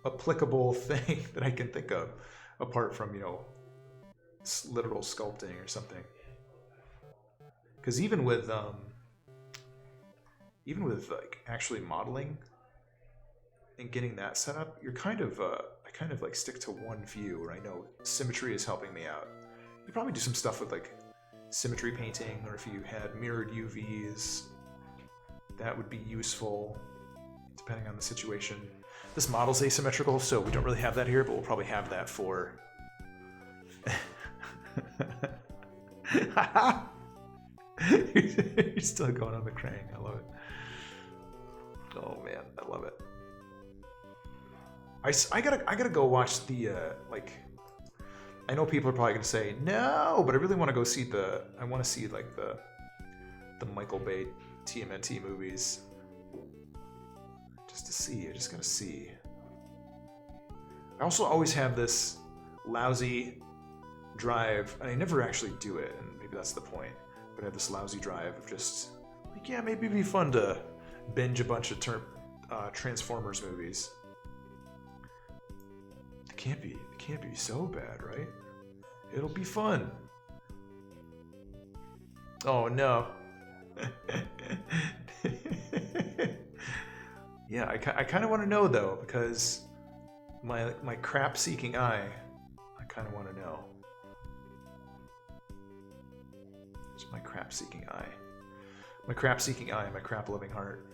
applicable thing that I can think of, apart from, you know, literal sculpting or something. Because even with like actually modeling and getting that set up, you're kind of I kind of like stick to one view where I know symmetry is helping me out. You probably do some stuff with like symmetry painting, or if you had mirrored UVs, that would be useful depending on the situation. This model's asymmetrical, so we don't really have that here, but we'll probably have that for You're still going on the crank. I love it. Oh man, I love it. I gotta go watch the like. I know people are probably gonna say no, but I really want to go see the. I want to see like the Michael Bay TMNT movies. Just to see. I just gotta see. I also always have this lousy drive, and I never actually do it, and maybe that's the point. But I have this lousy drive of just like, yeah, maybe it'd be fun to binge a bunch of Transformers movies. It can't be so bad, right? It'll be fun. Oh no. Yeah, I kind of want to know though, because my crap-seeking eye, I kind of want to know. It's my crap-seeking eye. My crap-seeking eye, my crap-loving heart.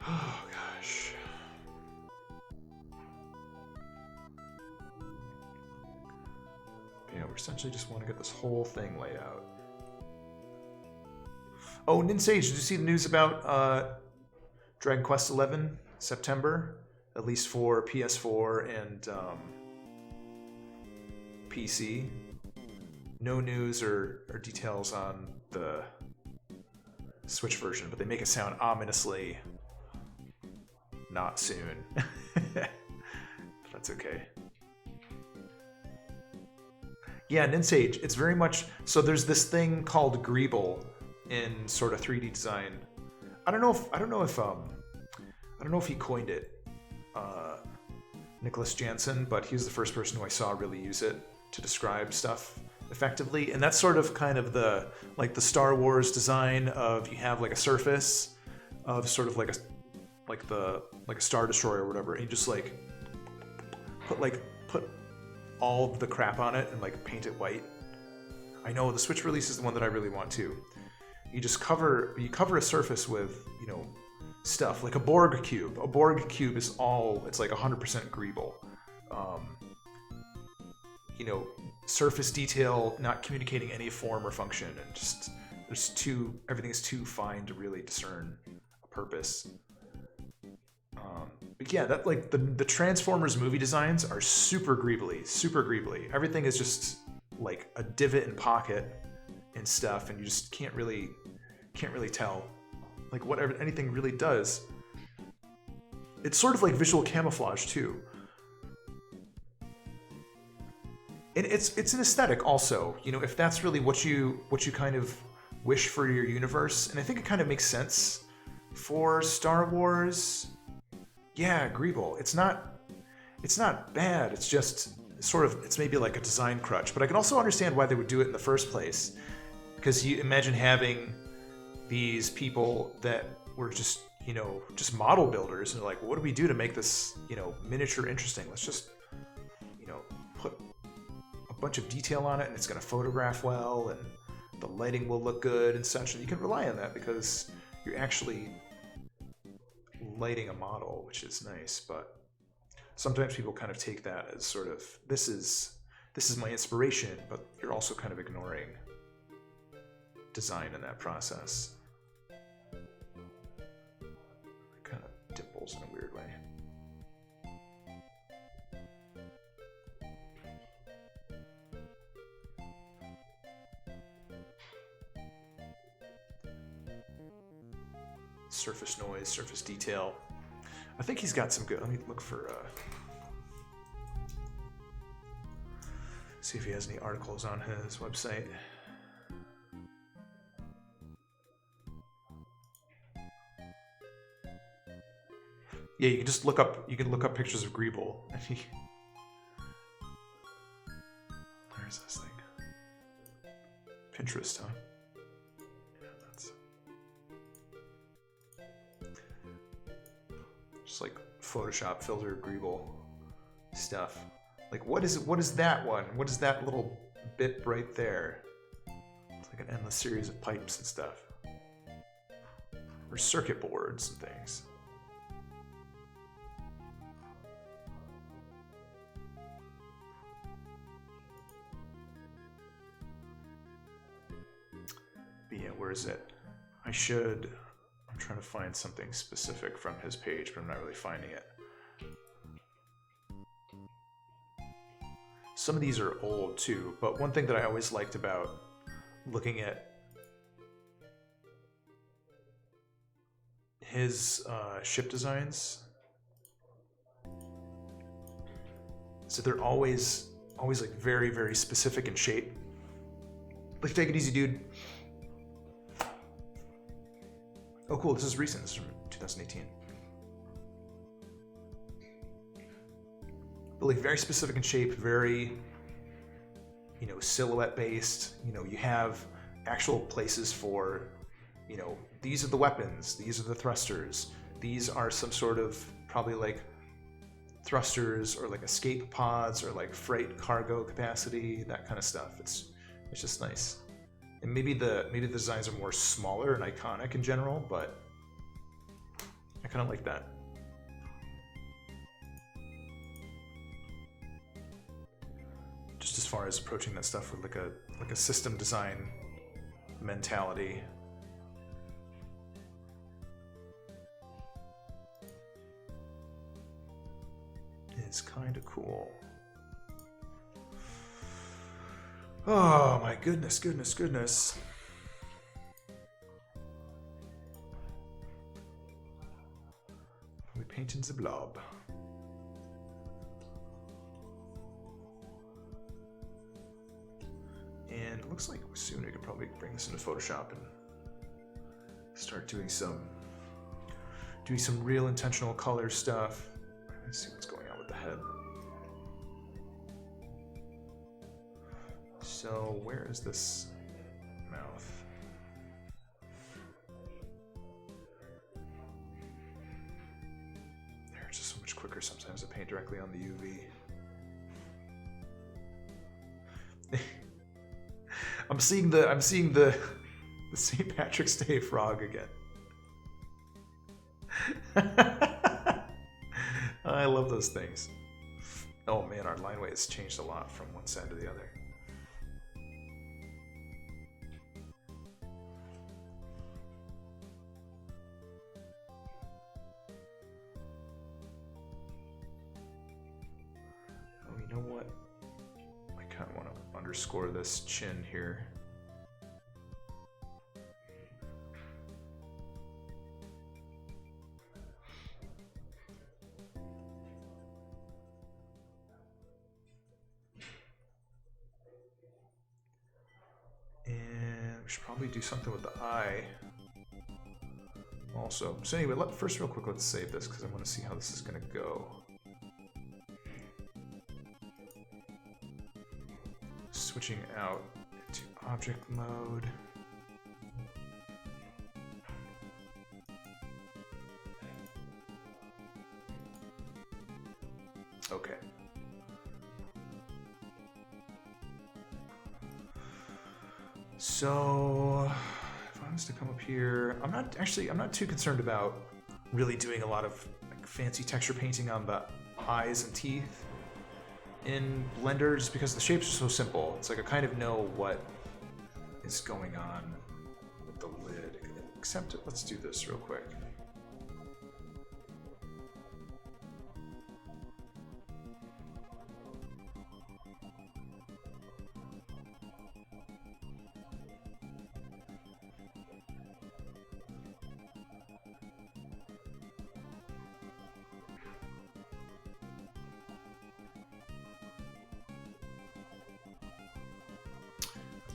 Oh, gosh. Yeah, we essentially just want to get this whole thing laid out. Oh, Ninsage, did you see the news about Dragon Quest XI September? At least for PS4 and PC. No news or details on the Switch version, but they make it sound ominously not soon. That's okay. Yeah, Ninsage, it's very much so. There's this thing called Greeble in sort of 3D design. I don't know if he coined it, Nicholas Jansen, but he's the first person who I saw really use it to describe stuff effectively. And that's sort of kind of the Star Wars design of, you have like a surface of sort of like a Star Destroyer or whatever, and you just like put all of the crap on it and like paint it white. I know the Switch release is the one that I really want too. You cover a surface with, you know, stuff like a Borg cube. A Borg cube is it's like 100% Greeble. You know, surface detail not communicating any form or function, and just everything is too fine to really discern a purpose. But yeah, that like the Transformers movie designs are super greebly. Everything is just like a divot and pocket and stuff, and you just can't really tell like what anything really does. It's sort of like visual camouflage too. And it's an aesthetic also, you know, if that's really what you kind of wish for your universe. And I think it kind of makes sense for Star Wars. Yeah, Greeble. It's not bad. It's just sort of, it's maybe like a design crutch, but I can also understand why they would do it in the first place. Because you imagine having these people that were just, you know, just model builders, and they're like, well, what do we do to make this, you know, miniature interesting? Let's just, you know, put a bunch of detail on it, and it's going to photograph well, and the lighting will look good and such. And you can rely on that because you're actually lighting a model, which is nice. But sometimes people kind of take that as sort of, this is my inspiration, but you're also kind of ignoring design in that process. It kind of dimples in a weird way. Surface noise, surface detail. I think he's got some good. Let me look for see if he has any articles on his website. Yeah, you can just look up. You can look up pictures of Greeble. Where's this thing? Pinterest, huh? Yeah, that's just like Photoshop filter Greeble stuff. Like, what is it? What is that one? What is that little bit right there? It's like an endless series of pipes and stuff, or circuit boards and things. But yeah, where is it? I'm trying to find something specific from his page, but I'm not really finding it. Some of these are old too, but one thing that I always liked about looking at his ship designs, so they're always like very, very specific in shape. Like, take it easy, dude. Oh, cool. This is recent. This is from 2018. But like very specific in shape, very, you know, silhouette based. You know, you have actual places for, you know, these are the weapons, these are the thrusters, these are some sort of probably like thrusters or like escape pods or like freight cargo capacity, that kind of stuff. It's just nice. And maybe the designs are more smaller and iconic in general, but I kind of like that. Just as far as approaching that stuff with like a system design mentality. It's kind of cool. Oh my goodness, goodness, goodness. We painting the blob. And it looks like soon we could probably bring this into Photoshop and start doing some real intentional color stuff. Let's see what's going on with the head. So where is this mouth? There, it's just so much quicker sometimes to paint directly on the UV. I'm seeing the St. Patrick's Day frog again. I love those things. Oh man, our line weight has changed a lot from one side to the other. Oh, you know what? I kind of want to underscore this chin here. And we should probably do something with the eye also. So anyway, first real quick, let's save this because I want to see how this is going to go. Switching out into object mode. Okay. So if I was to come up here, I'm not too concerned about really doing a lot of like fancy texture painting on the eyes and teeth in Blender, just because the shapes are so simple. It's like I kind of know what is going on with the lid. Except let's do this real quick.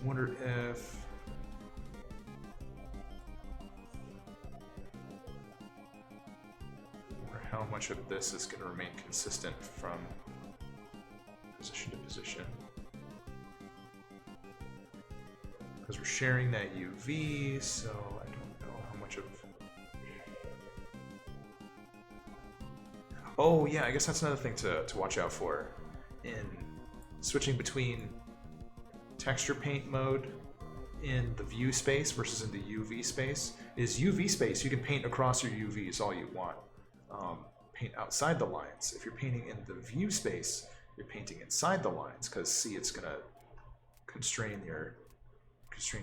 Wonder if how much of this is going to remain consistent from position to position. Because we're sharing that UV, so I don't know how much of... Oh yeah, I guess that's another thing to watch out for in switching between texture paint mode in the view space versus in the UV space. Is UV space, you can paint across your UVs all you want. Paint outside the lines. If you're painting in the view space, you're painting inside the lines, because see, it's gonna constrain your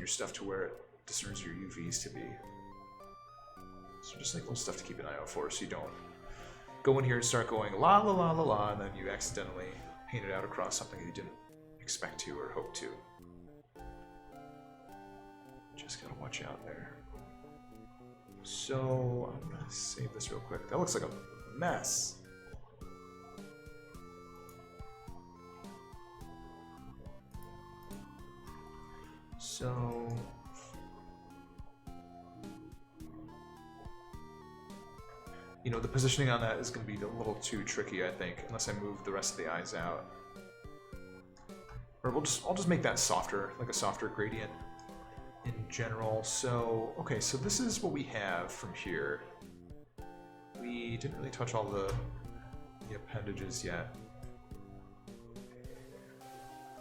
stuff to where it discerns your UVs to be. So just like little stuff to keep an eye out for, so you don't go in here and start going la la la la la, and then you accidentally paint it out across something you didn't expect to or hope to. Just gotta watch out there. So I'm gonna save this real quick. That looks like a mess. So you know, the positioning on that is going to be a little too tricky, I think, unless I move the rest of the eyes out. Or I'll just make that softer, like a softer gradient in general. So, okay, so this is what we have from here. We didn't really touch all the appendages yet.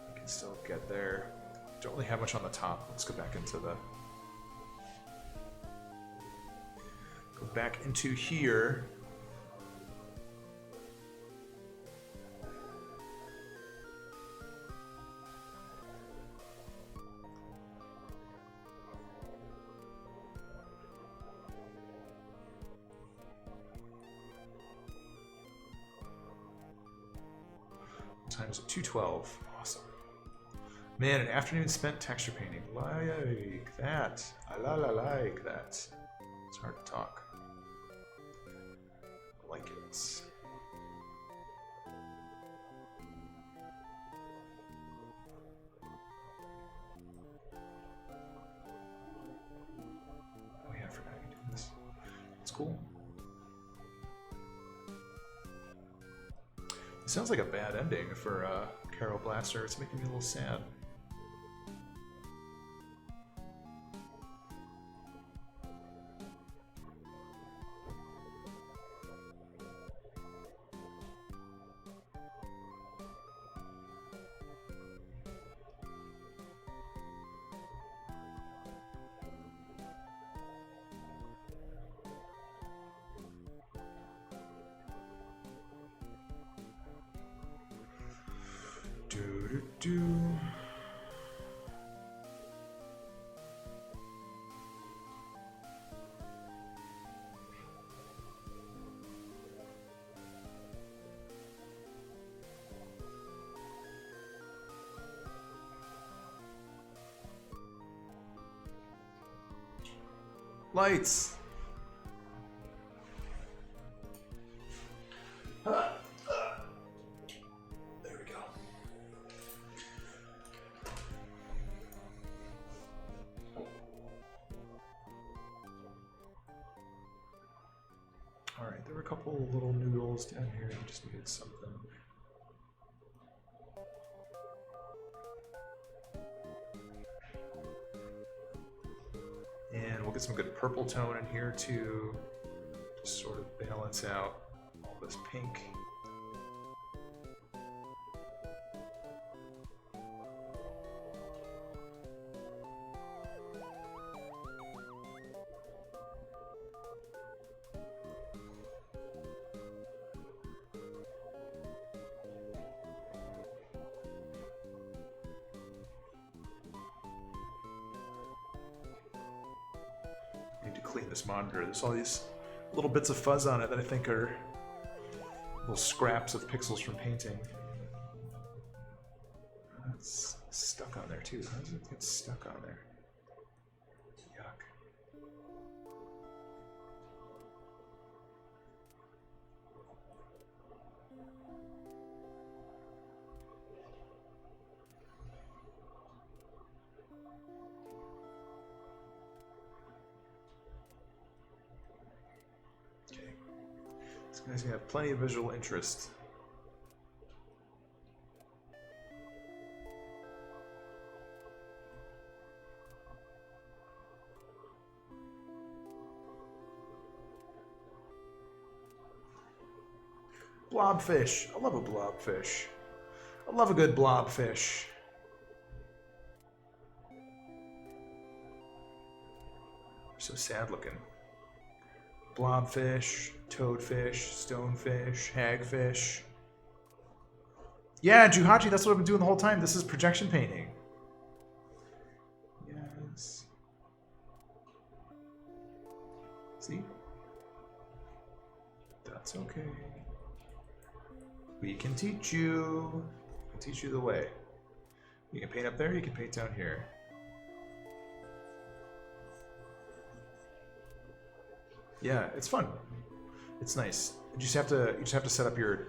We can still get there. Don't really have much on the top. Let's go back into the... Go back into here. Times at 212. Awesome. Man, an afternoon spent texture painting. Like that. I like that. It's hard to talk. Like it. Oh yeah, I forgot you did this. It's cool. It sounds like a bad ending for Carol Blaster. It's making me a little sad. Lights! There we go. Alright, there were a couple little noodles down here. I just needed something. And we'll get some good purple tone in here to sort of balance out all this pink. Clean this monitor. There's all these little bits of fuzz on it that I think are little scraps of pixels from painting. That's stuck on there too. How does it get stuck on there? Yuck. This guy's gonna have plenty of visual interest. Blobfish. I love a blobfish. I love a good blobfish. So sad looking. Blobfish, toadfish, stonefish, hagfish. Yeah, Juhachi, that's what I've been doing the whole time. This is projection painting. Yes. See? That's okay. We can teach you. We can teach you the way. You can paint up there, you can paint down here. Yeah, it's fun. It's nice. You just have to set up your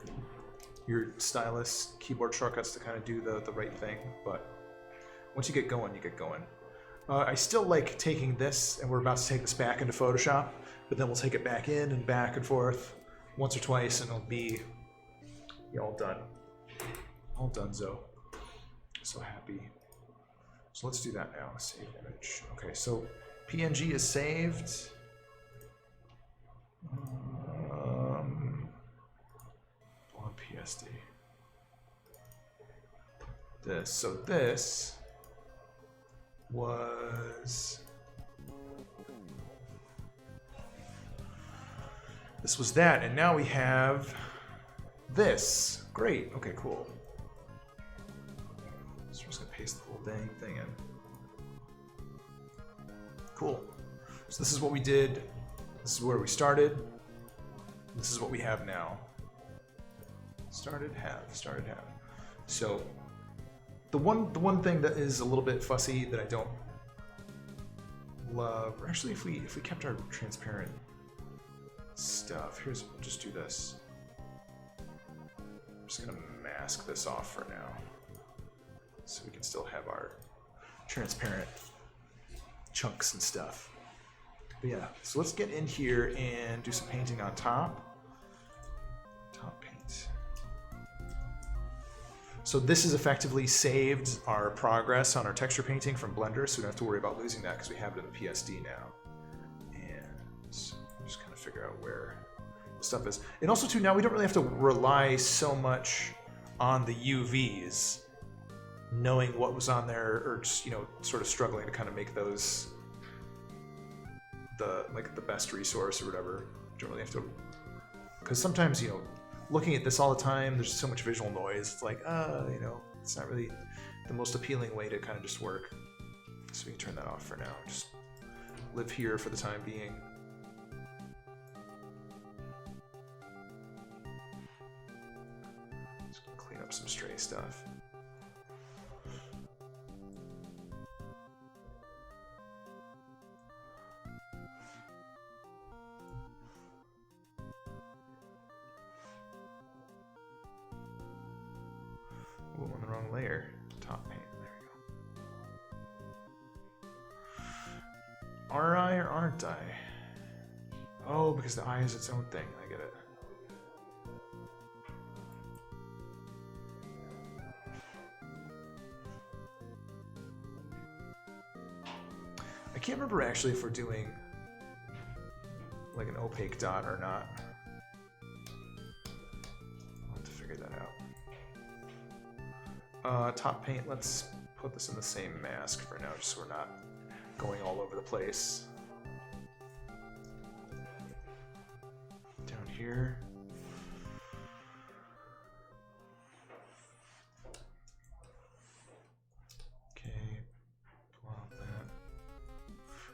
stylus keyboard shortcuts to kind of do the right thing. But once you get going, you get going. I still like taking this, and we're about to take this back into Photoshop, but then we'll take it back in and back and forth once or twice, and it'll be all done. All done, Zo. So happy. So let's do that now. Save image. Okay, so PNG is saved. On PSD. This. So this was that, and now we have this. Great. Okay, cool. So we're just gonna paste the whole dang thing in. Cool. So this is what we did. This is where we started. This is what we have now. Started, have. So the one thing that is a little bit fussy that I don't love, or actually if we kept our transparent stuff, we'll just do this. I'm just gonna mask this off for now, so we can still have our transparent chunks and stuff. But yeah, so let's get in here and do some painting on top. Top paint. So this has effectively saved our progress on our texture painting from Blender, so we don't have to worry about losing that because we have it in the PSD now. And just kind of figure out where the stuff is. And also too, now we don't really have to rely so much on the UVs, knowing what was on there, or just, sort of struggling to kind of make those the best resource or whatever. You don't really have to, because sometimes looking at this all the time, there's so much visual noise. It's like it's not really the most appealing way to kind of just work. So we can turn that off for now. Just live here for the time being. Just clean up some stray stuff. Ooh, on the wrong layer. Top paint. There we go. Are I or aren't I? Oh, because the eye is its own thing. I get it. I can't remember actually if we're doing like an opaque dot or not. I'll have to figure that out. Top paint, let's put this in the same mask for now, just so we're not going all over the place. Down here. Okay, plop that.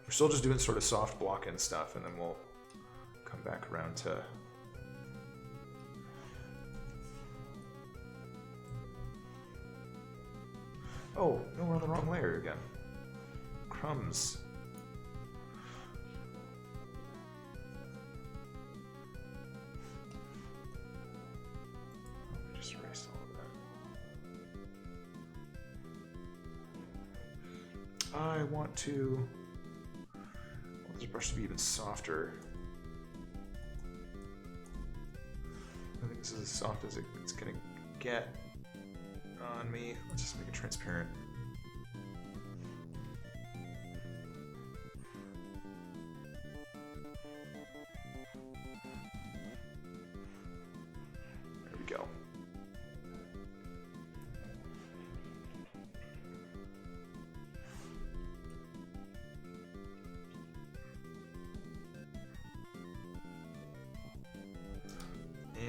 We're still just doing sort of soft block-in stuff, and then we'll come back around to oh, no, we're on the wrong layer again. Crumbs. Oh, we just erased all of that. I want this brush to be even softer. This is as soft as it's gonna get on me. Let's just make it transparent. There we go.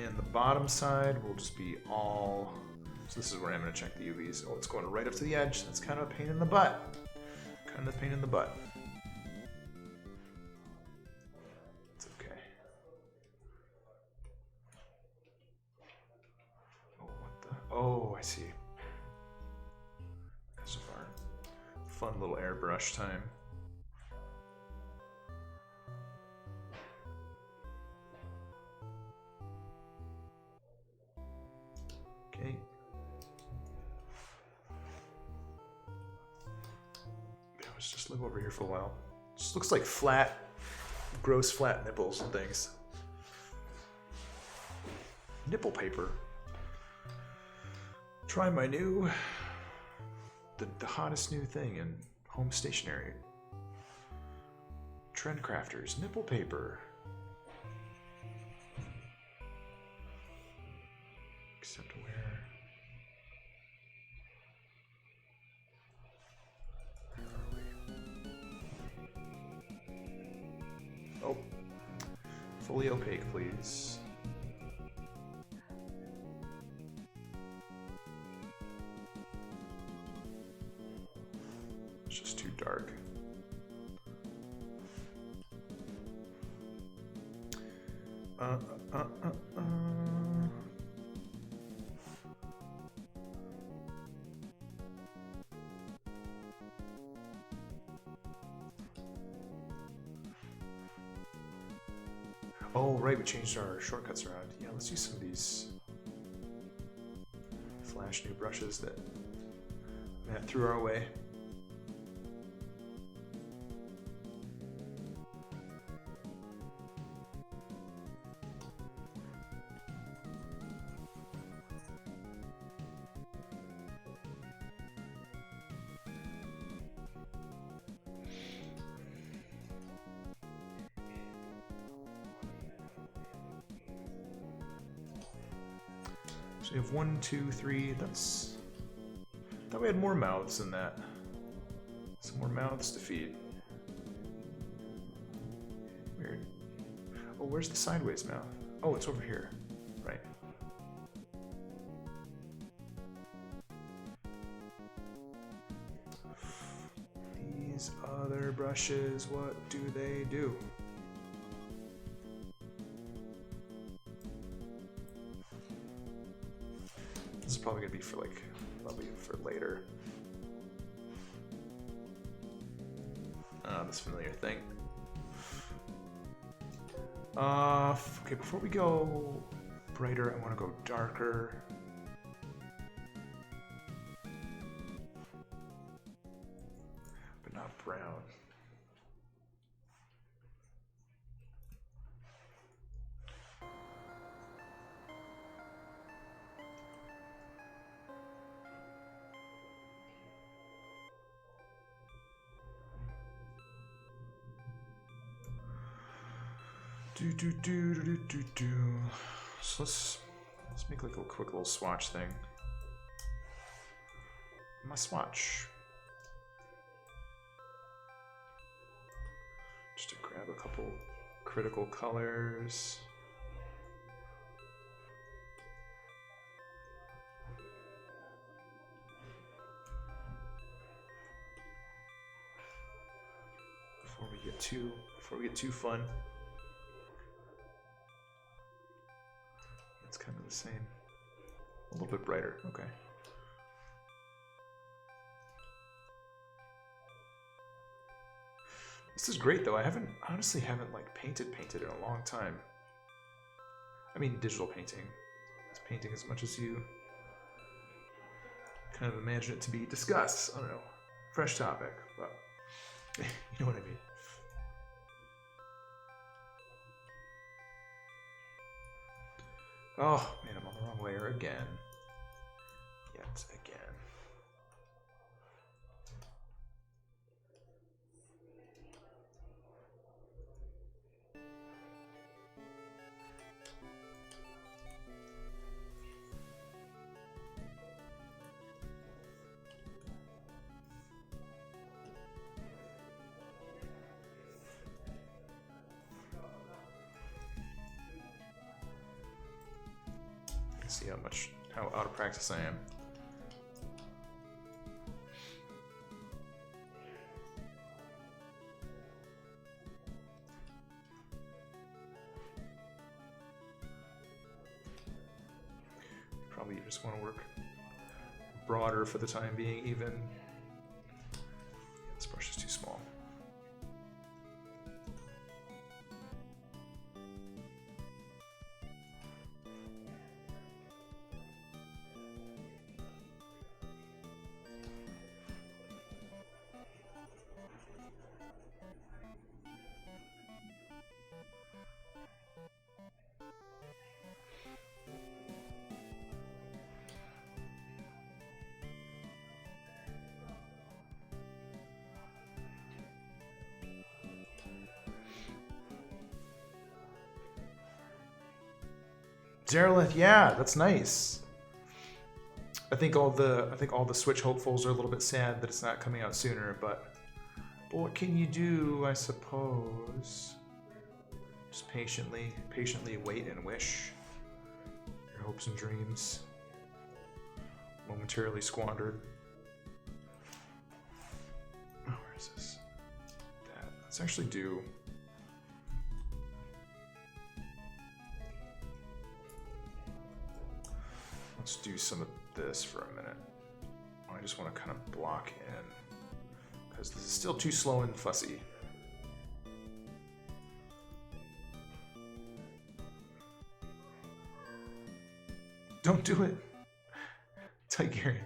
And the bottom side will just be all, so this is where I'm going to check the UVs. Oh, it's going right up to the edge. That's kind of a pain in the butt. Kind of a pain in the butt. It's okay. Oh, what the? Oh, I see. So far. Fun little airbrush time. Okay. Let's just live over here for a while. Just looks like flat, gross flat nipples and things. Nipple paper. Try my new, the hottest new thing in home stationery. Trend Crafters nipple paper. Except where? Oh, fully opaque, please. It's just too dark. Oh, right, we changed our shortcuts around. Yeah, let's use some of these flash new brushes that Matt threw our way. So we have 1, 2, 3. That's. I thought we had more mouths than that. Some more mouths to feed. Weird. Oh, where's the sideways mouth? Oh, it's over here. Right. These other brushes, what do they do? This is probably gonna be for like, probably for later. This familiar thing. Okay, before we go brighter, I want to go darker. But not brown. So let's make like a quick little swatch thing. My swatch. Just to grab a couple critical colors. Before we get too fun. It's kind of the same. A little bit brighter, okay. This is great though. I honestly haven't like painted in a long time. I mean digital painting. It's painting as much as you kind of imagine it to be. Discuss, I don't know. Fresh topic, but you know what I mean. Oh, man, I'm on the wrong layer again. Yet again. See how out of practice I am. Probably just want to work broader for the time being, even. This brush is too small. Zerlith, yeah, that's nice. I think all the Switch hopefuls are a little bit sad that it's not coming out sooner, but what can you do, I suppose? Just patiently wait and wish. Your hopes and dreams momentarily squandered. Oh, where is this? Let's actually do. Let's do some of this for a minute. I just want to kind of block in because this is still too slow and fussy. Don't do it, Tigerian.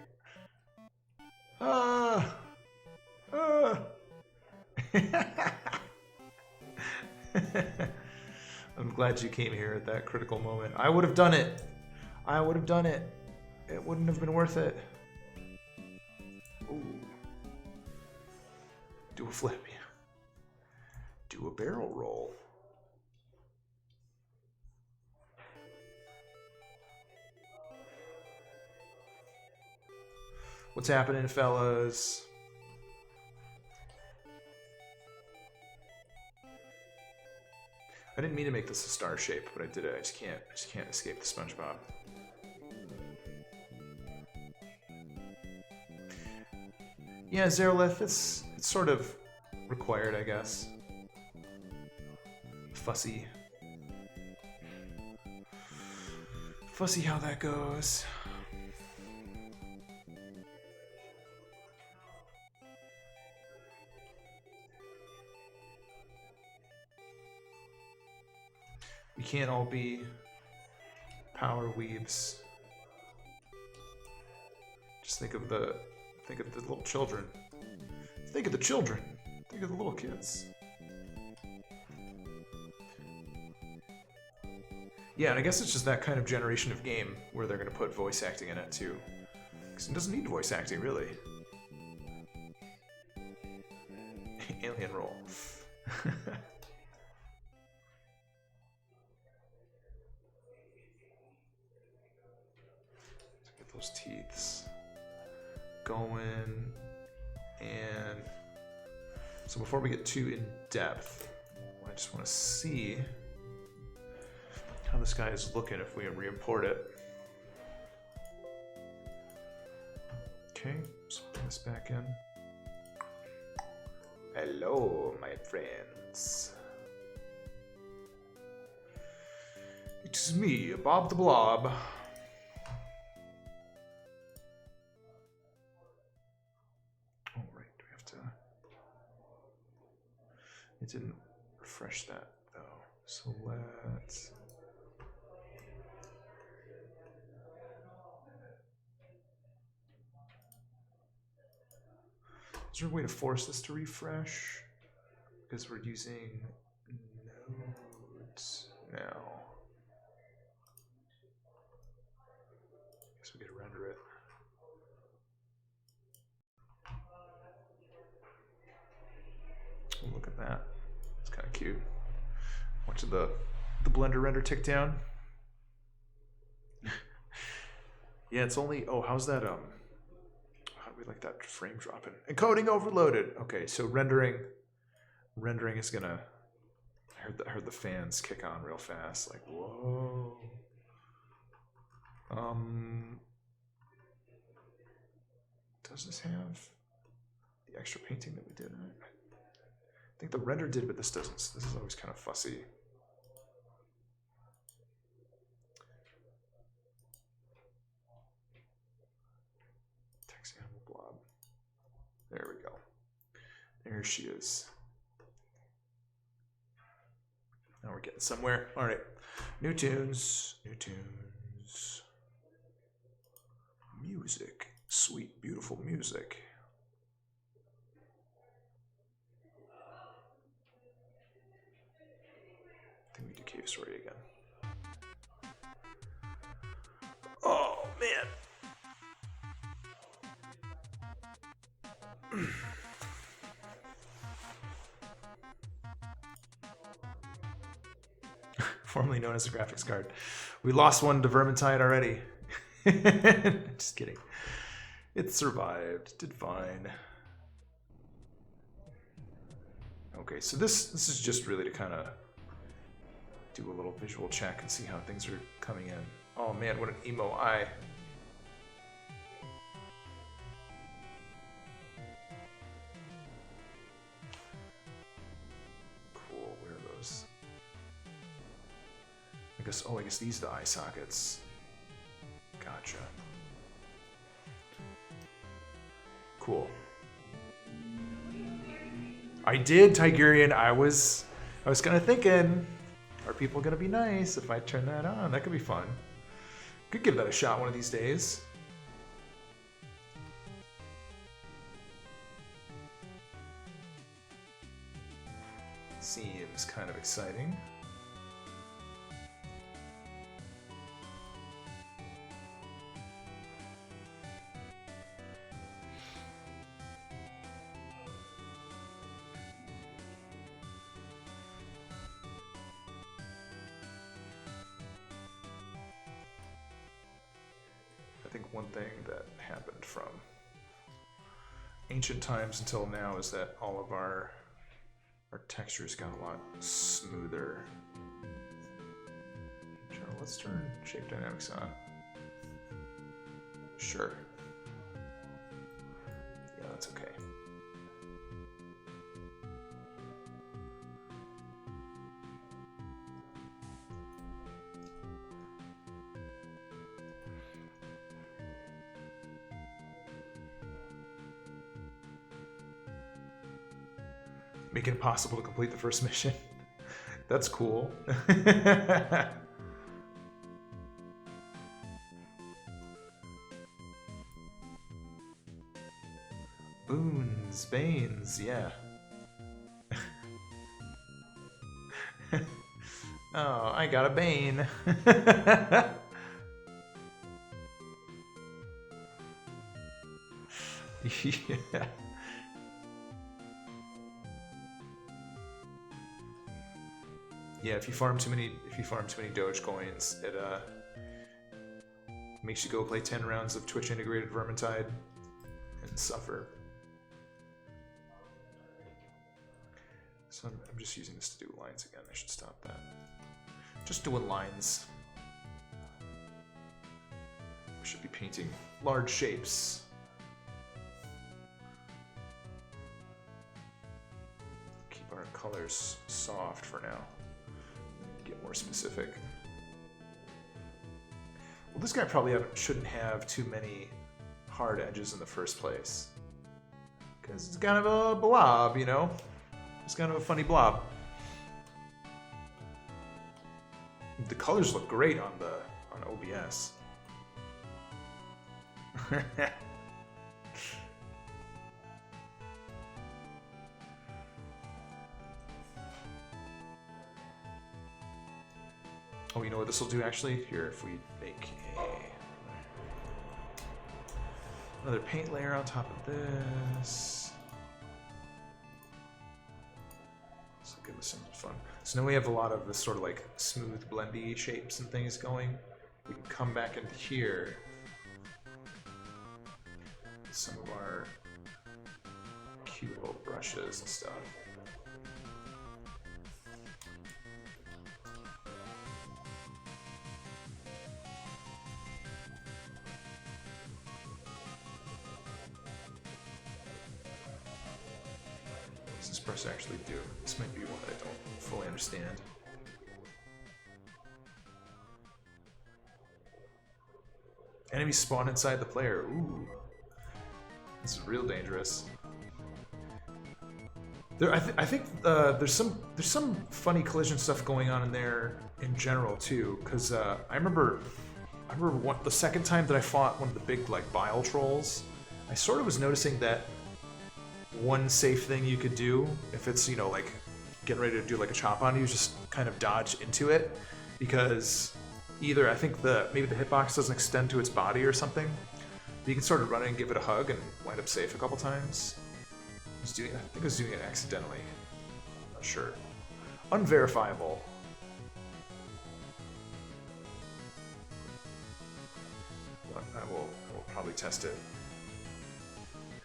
I'm glad you came here at that critical moment. I would have done it. I would have done it. It wouldn't have been worth it. Ooh. Do a flip. Do a barrel roll. What's happening, fellas? I didn't mean to make this a star shape, but I did it. I just can't escape the SpongeBob. Yeah, Zerlith, it's sort of required, I guess. Fussy how that goes. We can't all be power weebs. Just think of the little children. Think of the children. Think of the little kids. Yeah, and I guess it's just that kind of generation of game where they're going to put voice acting in it too. Because it doesn't need voice acting, really. Alien roll. Get those teeths going. And so before we get too in depth, I just want to see how this guy is looking if we re-import it. Okay, so put this back in. Hello, my friends. It's me, Bob the Blob. It didn't refresh that though, so let's. Is there a way to force this to refresh? Because we're using nodes now. So the Blender render ticked down. Yeah, it's only, oh, how's that, how do we like that frame dropping? Encoding overloaded. Okay, so rendering is gonna, I heard the fans kick on real fast, like, whoa. Does this have the extra painting that we did? I think the render did, but this doesn't. This is always kind of fussy. Text animal blob. There we go. There she is. Now we're getting somewhere. All right. New tunes. New tunes. Music. Sweet, beautiful music. I think we do Cave Story again. Oh, man. Formerly known as a graphics card. We lost one to Vermintide already. Just kidding. It survived. Did fine. Okay, so this is just really to kind of do a little visual check and see how things are coming in. Oh man, what an emo eye. Cool, where are those? I guess these are the eye sockets. Gotcha. Cool. I did, Tigurian. I was kind of thinking, are people gonna be nice if I turn that on? That could be fun. Could give that a shot one of these days. Seems kind of exciting. I think one thing that happened from ancient times until now is that all of our textures got a lot smoother. Sure, let's turn shape dynamics on. Sure. Yeah, that's okay. Make it impossible to complete the first mission. That's cool. Boons, Banes, yeah. Oh, I got a Bane. Yeah. Yeah, if you farm too many Doge coins, it makes you go play 10 rounds of Twitch integrated Vermintide and suffer. So I'm just using this to do lines again. I should stop that. Just doing lines. We should be painting large shapes. Keep our colors soft for now. Get more specific. Well, this guy probably shouldn't have too many hard edges in the first place. Because it's kind of a blob, you know? It's kind of a funny blob. The colors look great on OBS. Oh, you know what this will do actually? Here, if we make another paint layer on top of this. This will give us some fun. So now we have a lot of this sort of like smooth, blendy shapes and things going. We can come back into here. Some of our cute little brushes and stuff. What does this brush actually do? This might be one that I don't fully understand. Enemies spawn inside the player. Ooh. This is real dangerous. I think there's some funny collision stuff going on in there in general too, because I remember the second time that I fought one of the big like bile trolls, I sort of was noticing that one safe thing you could do if it's like getting ready to do like a chop on you, just kind of dodge into it, because either I think maybe the hitbox doesn't extend to its body or something. But you can sort of run in and give it a hug and wind up safe a couple times. I think I was doing it accidentally. I'm not sure. Unverifiable. But I will probably test it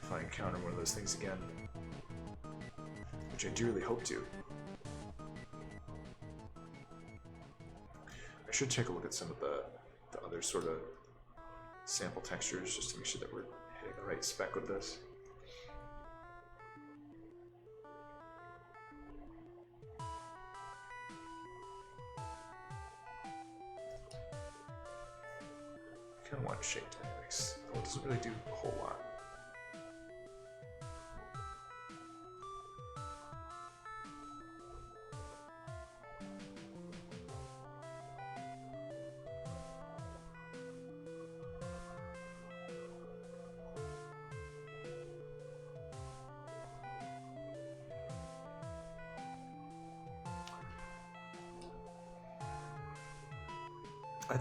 if I encounter one of those things again, which I dearly hope to. I should take a look at some of the other sort of sample textures just to make sure that we're hitting the right spec with this. I kind of want it shaped anyways, though it doesn't really do a whole lot.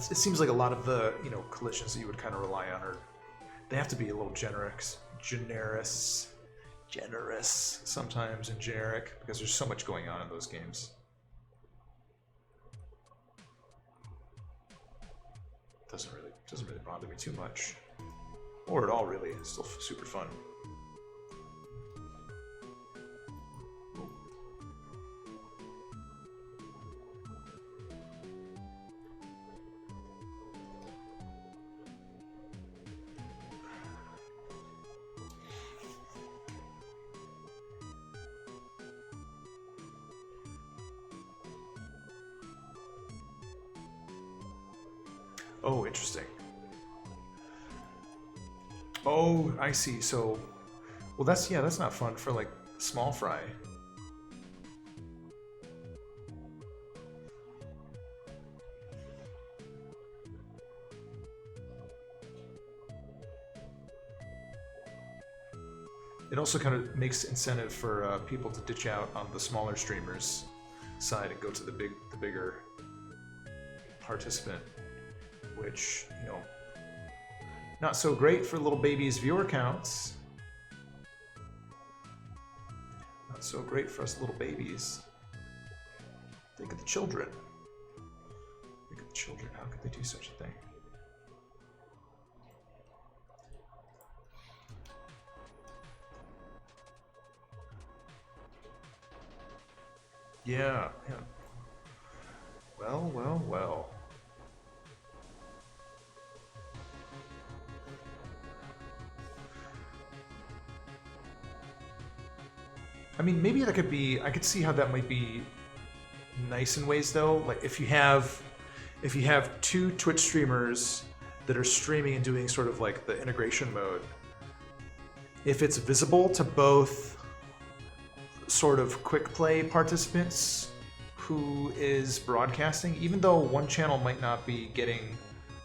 It seems like a lot of the collisions that you would kind of rely on they have to be a little generous sometimes, and generic, because there's so much going on in those games. Doesn't really bother me too much, or at all really. It's still super fun. Oh, interesting. Oh, I see. So, well, that's not fun for like small fry. It also kind of makes incentive for people to ditch out on the smaller streamers' side and go to the bigger participant, which, not so great for little babies' viewer counts. Not so great for us little babies. Think of the children. Think of the children. How could they do such a thing? Yeah. Well. I mean, maybe that could be, I could see how that might be nice in ways though. Like if you have two Twitch streamers that are streaming and doing sort of like the integration mode, if it's visible to both sort of quick play participants who is broadcasting, even though one channel might not be getting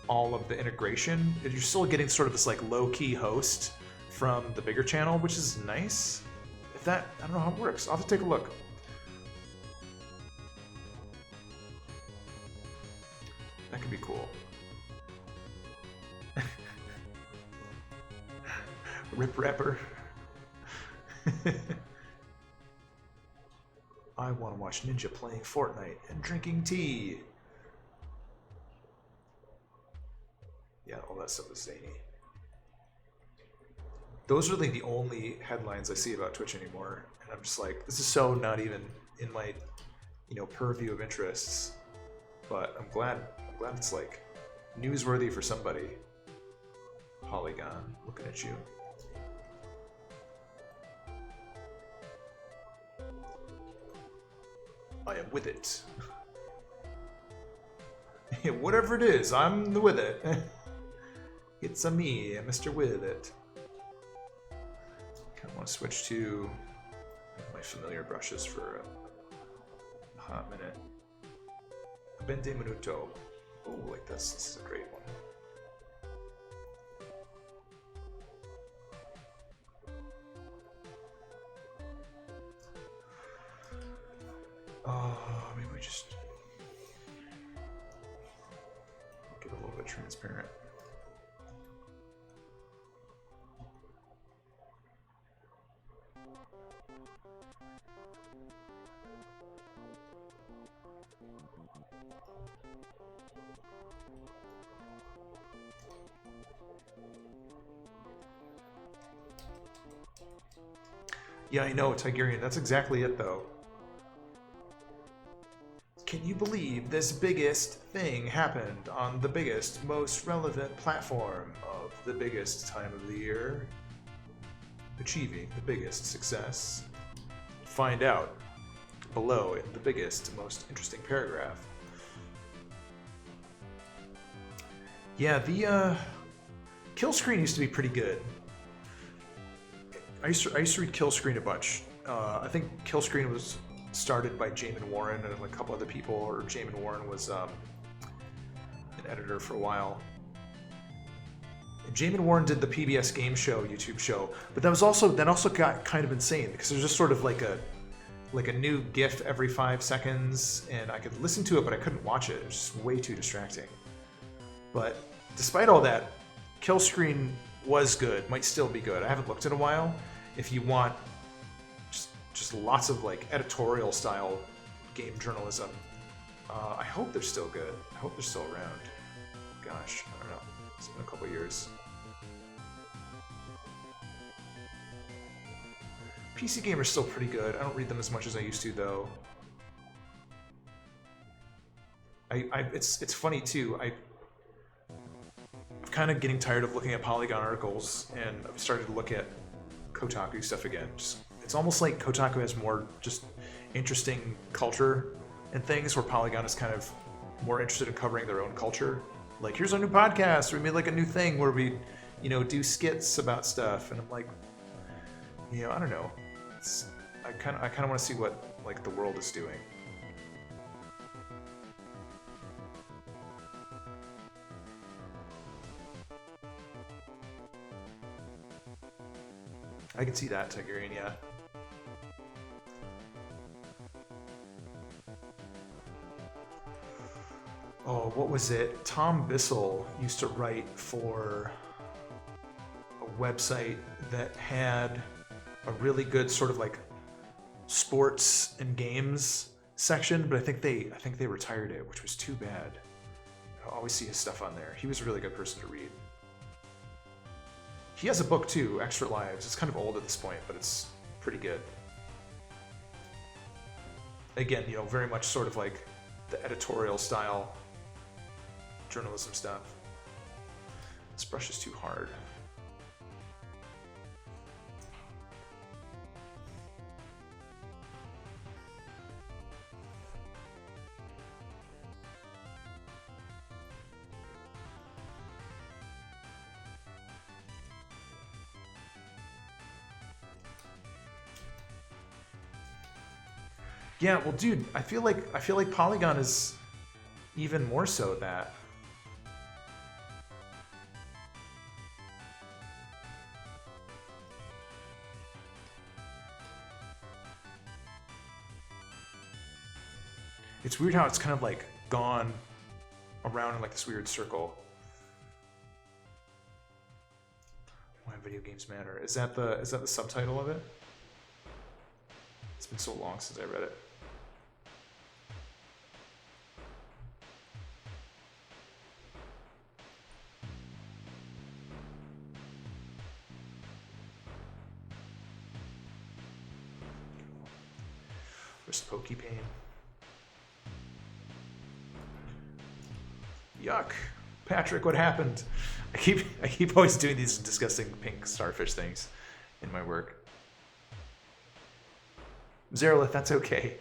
all of the integration, you're still getting sort of this like low-key host from the bigger channel, which is nice. If that, I don't know how it works. I'll have to take a look. That could be cool. Rip Rapper. I want to watch Ninja playing Fortnite and drinking tea. Yeah, all that stuff is zany. Those are like the only headlines I see about Twitch anymore, and I'm just like, this is so not even in my, purview of interests. But I'm glad it's like newsworthy for somebody. Polygon, looking at you. I am with it. Whatever it is, I'm with it. It's a me, Mr. With It. Kind of want to switch to my familiar brushes for a hot minute. 20 minuto. Oh, like this. This is a great one. Maybe we just get a little bit transparent. Yeah, I know, Tigerian. That's exactly it, though. Can you believe this biggest thing happened on the biggest, most relevant platform of the biggest time of the year? Achieving the biggest success? Find out below in the biggest, most interesting paragraph. Yeah, the kill screen used to be pretty good. I used to read Kill Screen a bunch. I think Kill Screen was started by Jamin Warren and a couple other people, or Jamin Warren was an editor for a while. And Jamin Warren did the PBS Game Show YouTube show, but that also got kind of insane because there's just sort of like a new GIF every 5 seconds, and I could listen to it, but I couldn't watch it. It was just way too distracting. But despite all that, Kill Screen was good, might still be good. I haven't looked in a while. If you want just lots of like editorial style game journalism, I hope they're still good. I hope they're still around. Gosh, I don't know. It's been a couple years. PC Gamer's still pretty good. I don't read them as much as I used to, though. It's funny too. I'm kind of getting tired of looking at Polygon articles, and I've started to look at Kotaku stuff again. It's almost like Kotaku has more just interesting culture and things, where Polygon is kind of more interested in covering their own culture. Like, here's our new podcast. We made like a new thing where we, do skits about stuff, and I'm like, I don't know. I kind of want to see what like the world is doing. I can see that, Tigerian, yeah. Oh, what was it? Tom Bissell used to write for a website that had a really good sort of like sports and games section, but I think they retired it, which was too bad. I always see his stuff on there. He was a really good person to read. He has a book too, Extra Lives. It's kind of old at this point, but it's pretty good. Again, very much sort of like the editorial style journalism stuff. This brush is too hard. Yeah, well, dude, I feel like Polygon is even more so that. It's weird how it's kind of like gone around in like this weird circle. Why video games matter? Is that the subtitle of it? It's been so long since I read it. just pokey pain. Yuck. Patrick, what happened? I keep always doing these disgusting pink starfish things in my work. Zerolith, that's okay.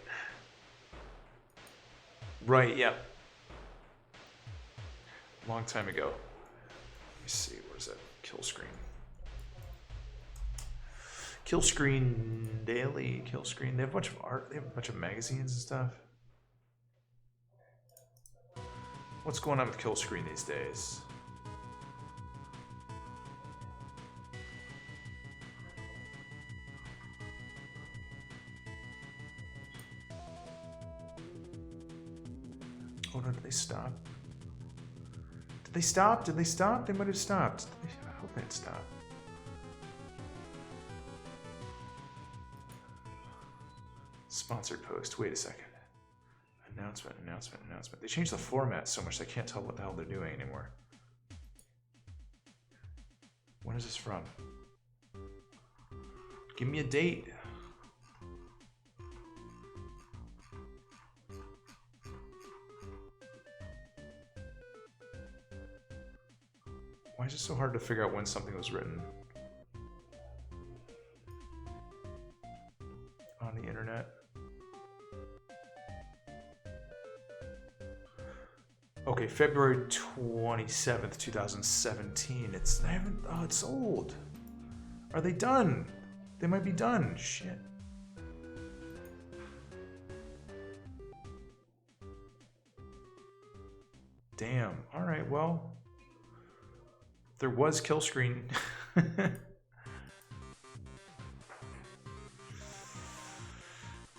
Right, yeah. Long time ago. Let me see, where's that kill screen? Kill Screen Daily, Kill Screen. They have a bunch of art, they have a bunch of magazines and stuff. What's going on with Kill Screen these days? Oh no, did they stop? Did they stop? Did they stop? They might have stopped. I hope they had stopped. Sponsored post. Wait a second. Announcement, announcement, announcement. They changed the format so much I can't tell what the hell they're doing anymore. When is this from? Give me a date. Why is it so hard to figure out when something was written? On the internet. Okay, February 27th, 2017. It's old. Are they done? They might be done. Shit. Damn. All right, well, there was Kill Screen.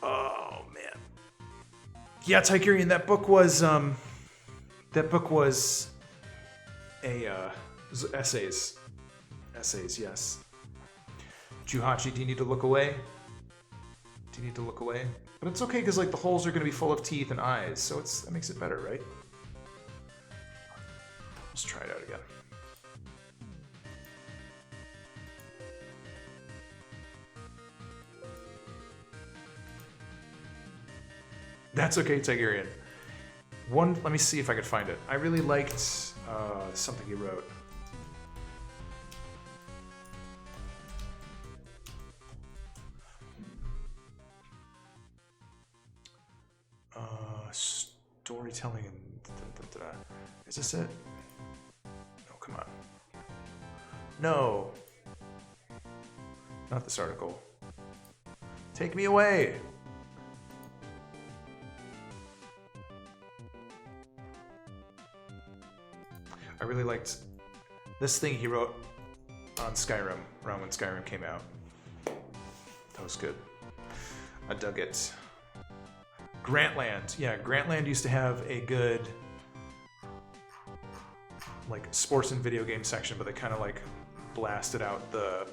Oh man. Yeah, Tigerian, that book was essays. Essays, yes. Juhachi, do you need to look away? Do you need to look away? But it's okay because like the holes are going to be full of teeth and eyes, so that makes it better, right? Let's try it out again. That's okay, Tigerian. Let me see if I could find it. I really liked something he wrote. Storytelling and Is this it? Oh, come on. No. Not this article. Take me away. I really liked this thing he wrote on Skyrim, around when Skyrim came out. That was good. I dug it. Grantland. Yeah, Grantland used to have a good like sports and video game section, but they kind of like blasted out the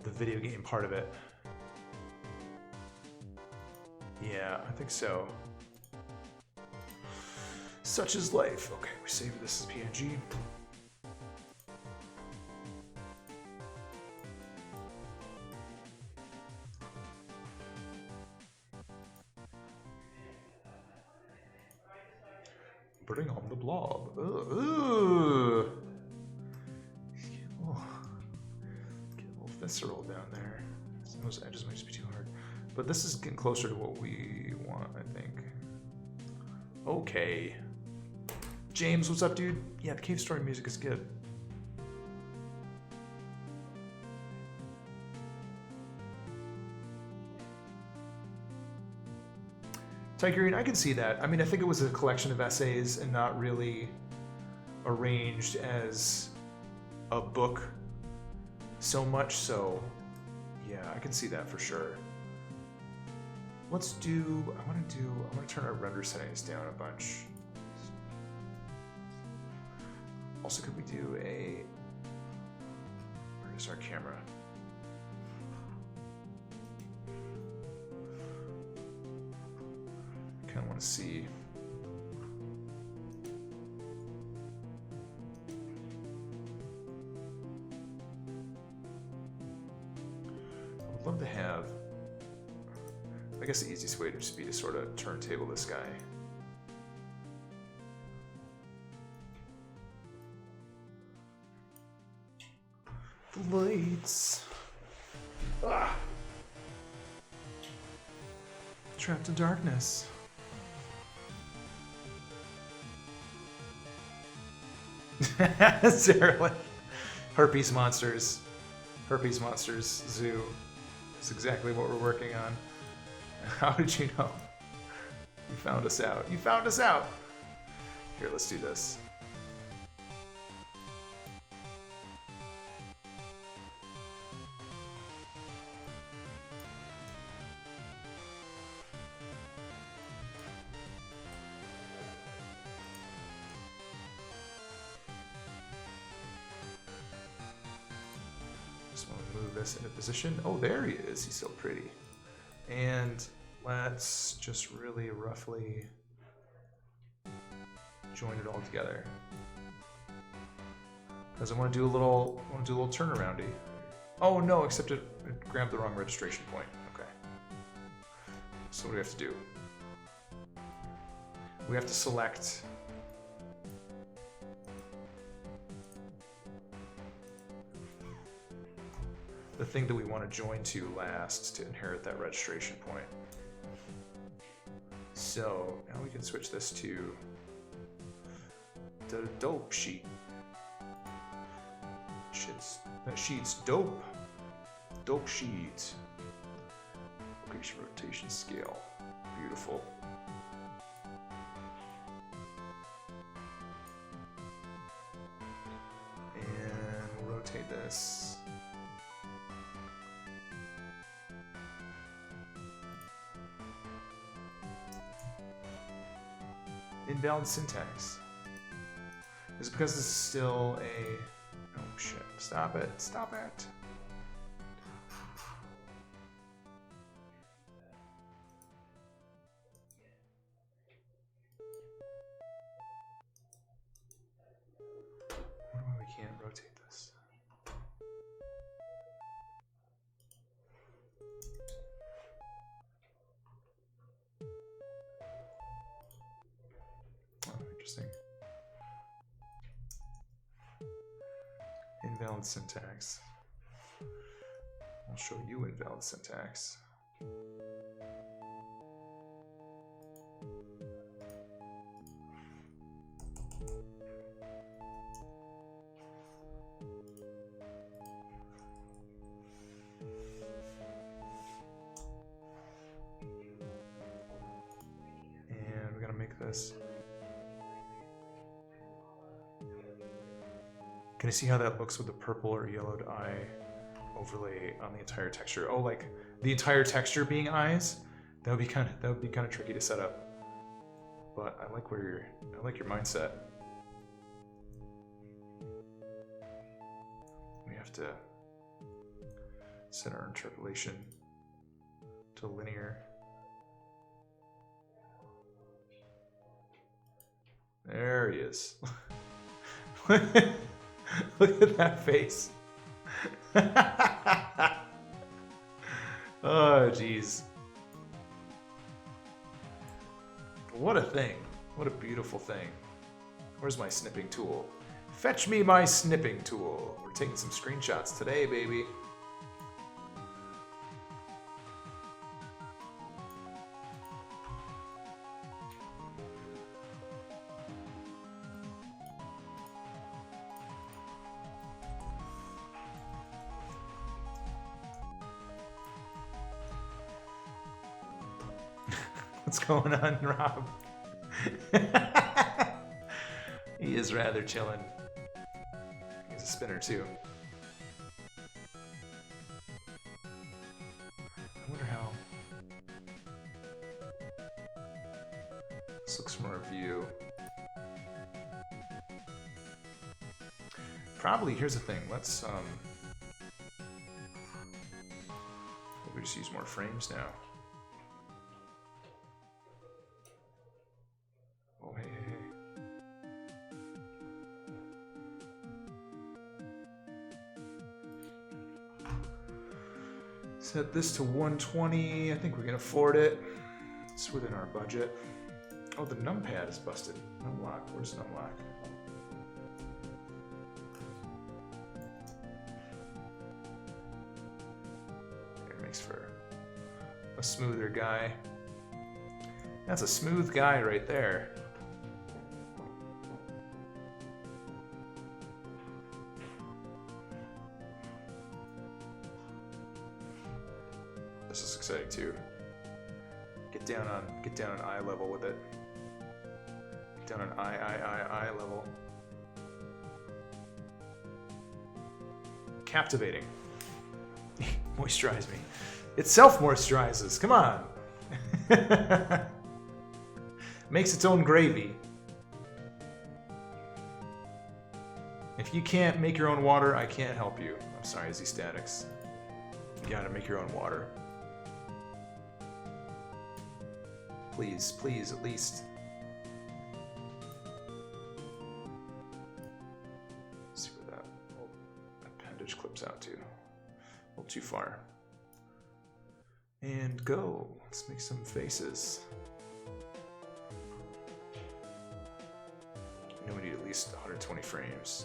video game part of it. Yeah, I think so. Such is life. Okay, we save this as PNG. Bring on the blob. Ooh. Get a little visceral down there. Those edges might just be too hard. But this is getting closer to what we want, I think. Okay. James, what's up, dude? Yeah, the cave story music is good. Tigerian, I can see that. I mean, I think it was a collection of essays and not really arranged as a book so much, so yeah, I can see that for sure. Let's do, I want to turn our render settings down a bunch. Also, could we do where is our camera? I kind of want to see. I would love to have I guess the easiest way would just be to sort of turntable this guy. The lights. Ah. Trapped in darkness. Sarah, Herpes Monsters. Herpes Monsters Zoo. That's exactly what we're working on. How did you know? You found us out. You found us out! Here, let's do this. Just want to move this into position. Oh, there he is. He's so pretty. And let's just really roughly join it all together. Because I want to do a little turnaroundy. Oh no, except it grabbed the wrong registration point. Okay. So what do we have to do? We have to select the thing that we want to join to last to inherit that registration point. So now we can switch this to the dope sheet. That sheet's dope. Dope sheet. Location, rotation, scale. Beautiful. And we'll rotate this. Invalid syntax. Is it because this is still a... Oh shit, stop it, stop it. I wonder why we can't rotate this. Oh, interesting. Invalid syntax. I'll show you invalid syntax. And we gotta make this. Can you see how that looks with the purple or yellowed eye overlay on the entire texture? Oh, like the entire texture being eyes? That would be kind of tricky to set up. But I like your mindset. We have to set our interpolation to linear. There he is. Look at that face. Oh, jeez. What a thing. What a beautiful thing. Where's my snipping tool? Fetch me my snipping tool. We're taking some screenshots today, baby. What's going on, Rob? He is rather chillin'. He's a spinner too. I wonder how this looks from our view. Probably, here's the thing, let's we just use more frames now. Oh, hey, hey, hey. Set this to 120. I think we can afford it. It's within our budget. Oh, the numpad is busted. Numlock. Where's numlock? It makes for a smoother guy. That's a smooth guy right there. This is exciting too. Get down on eye level with it. Get down on eye level. Captivating. Moisturize me. It self moisturizes. Come on. Makes its own gravy. If you can't make your own water, I can't help you. I'm sorry, Z-Statics. You gotta make your own water. Please, please, at least. Let's see where that appendage clips out to. A little too far. And go. Let's make some faces. I know we need at least 120 frames.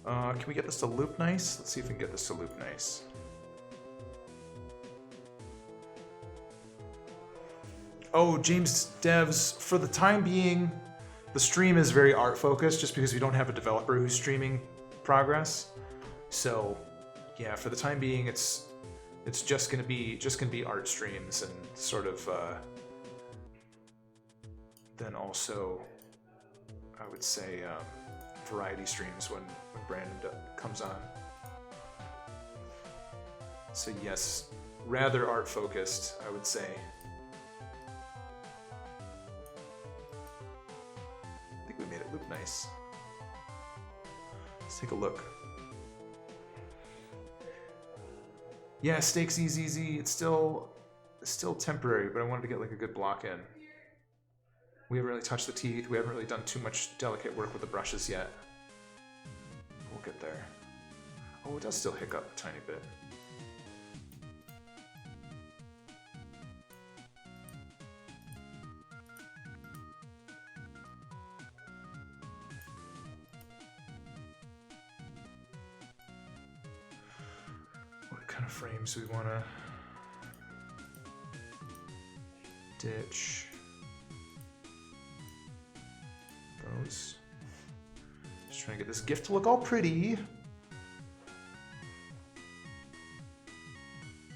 Can we get this to loop nice? Let's see if we can get this to loop nice. Oh, James Devs, for the time being, the stream is very art focused just because we don't have a developer who's streaming progress. So, yeah, for the time being, it's just gonna be art streams and sort of then also I would say variety streams when Brandon comes on. So yes, rather art focused, I would say. I think we made it look nice. Let's take a look. Yeah, stakes easy. It's still temporary, but I wanted to get like a good block in. We haven't really touched the teeth. We haven't really done too much delicate work with the brushes yet. We'll get there. Oh, it does still hiccup a tiny bit. What kind of frames do we want to ditch? Those. Just trying to get this gift to look all pretty.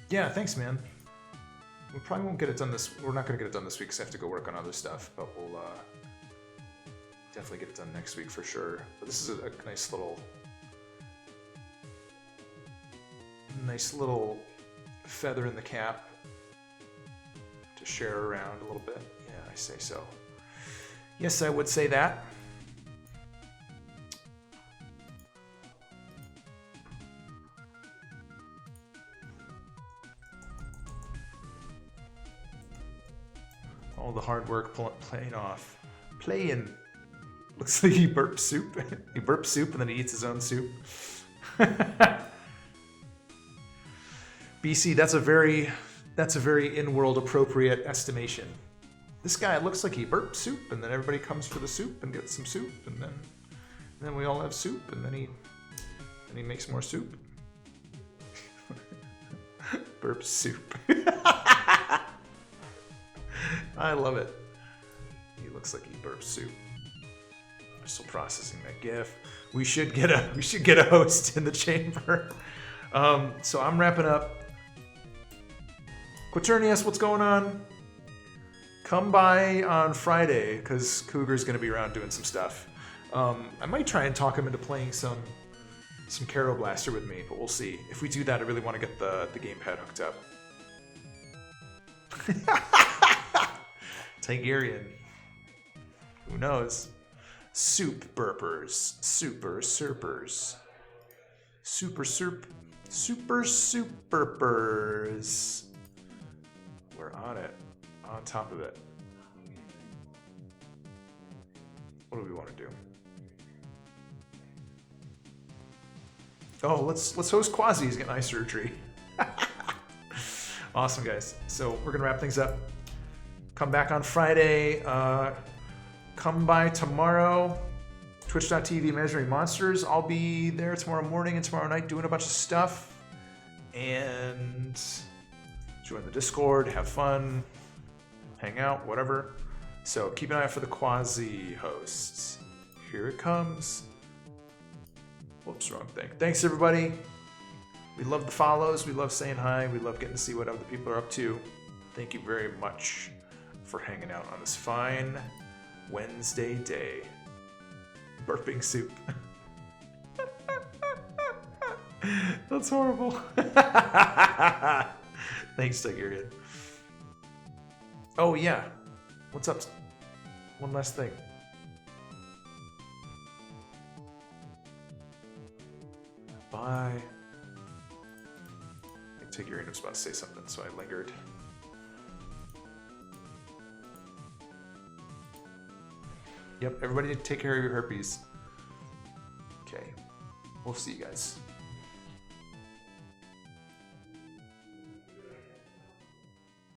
Yeah, thanks, man. We probably won't get it done this. We're not gonna get it done this week because I have to go work on other stuff. But we'll definitely get it done next week for sure. But this is a nice little feather in the cap to share around a little bit. Yeah, I say so. Yes, I would say that. All the hard work playing off. Playing. Looks like he burps soup. He burps soup and then he eats his own soup. BC, that's a very in-world appropriate estimation. This guy looks like he burps soup, and then everybody comes for the soup and gets some soup, and then we all have soup, and then he makes more soup. Burp soup. I love it. He looks like he burps soup. I'm still processing that GIF. We should get a host in the chamber. So I'm wrapping up. Quaternius, what's going on? Come by on Friday, because Cougar's going to be around doing some stuff. I might try and talk him into playing some Caro Blaster with me, but we'll see. If we do that, I really want to get the gamepad hooked up. Tigerian. Who knows? Soup burpers. Super surpers. Super soup burpers. We're on it. On top of it. What do we want to do? Oh, let's host Quasi. He's getting eye surgery. Awesome, guys. So we're gonna wrap things up. Come back on Friday. Come by tomorrow. Twitch.tv Measuring Monsters. I'll be there tomorrow morning and tomorrow night doing a bunch of stuff. And join the Discord, have fun, hang out, whatever. So keep an eye out for the Quasi hosts. Here it comes. Whoops, wrong thing. Thanks, everybody. We love the follows. We love saying hi. We love getting to see what other people are up to. Thank you very much for hanging out on this fine Wednesday day. Burping soup. That's horrible. Thanks, Tigerian. Oh, yeah. What's up? One last thing. Bye. I think Tigerian was about to say something, so I lingered. Yep, everybody take care of your herpes. Okay. We'll see you guys.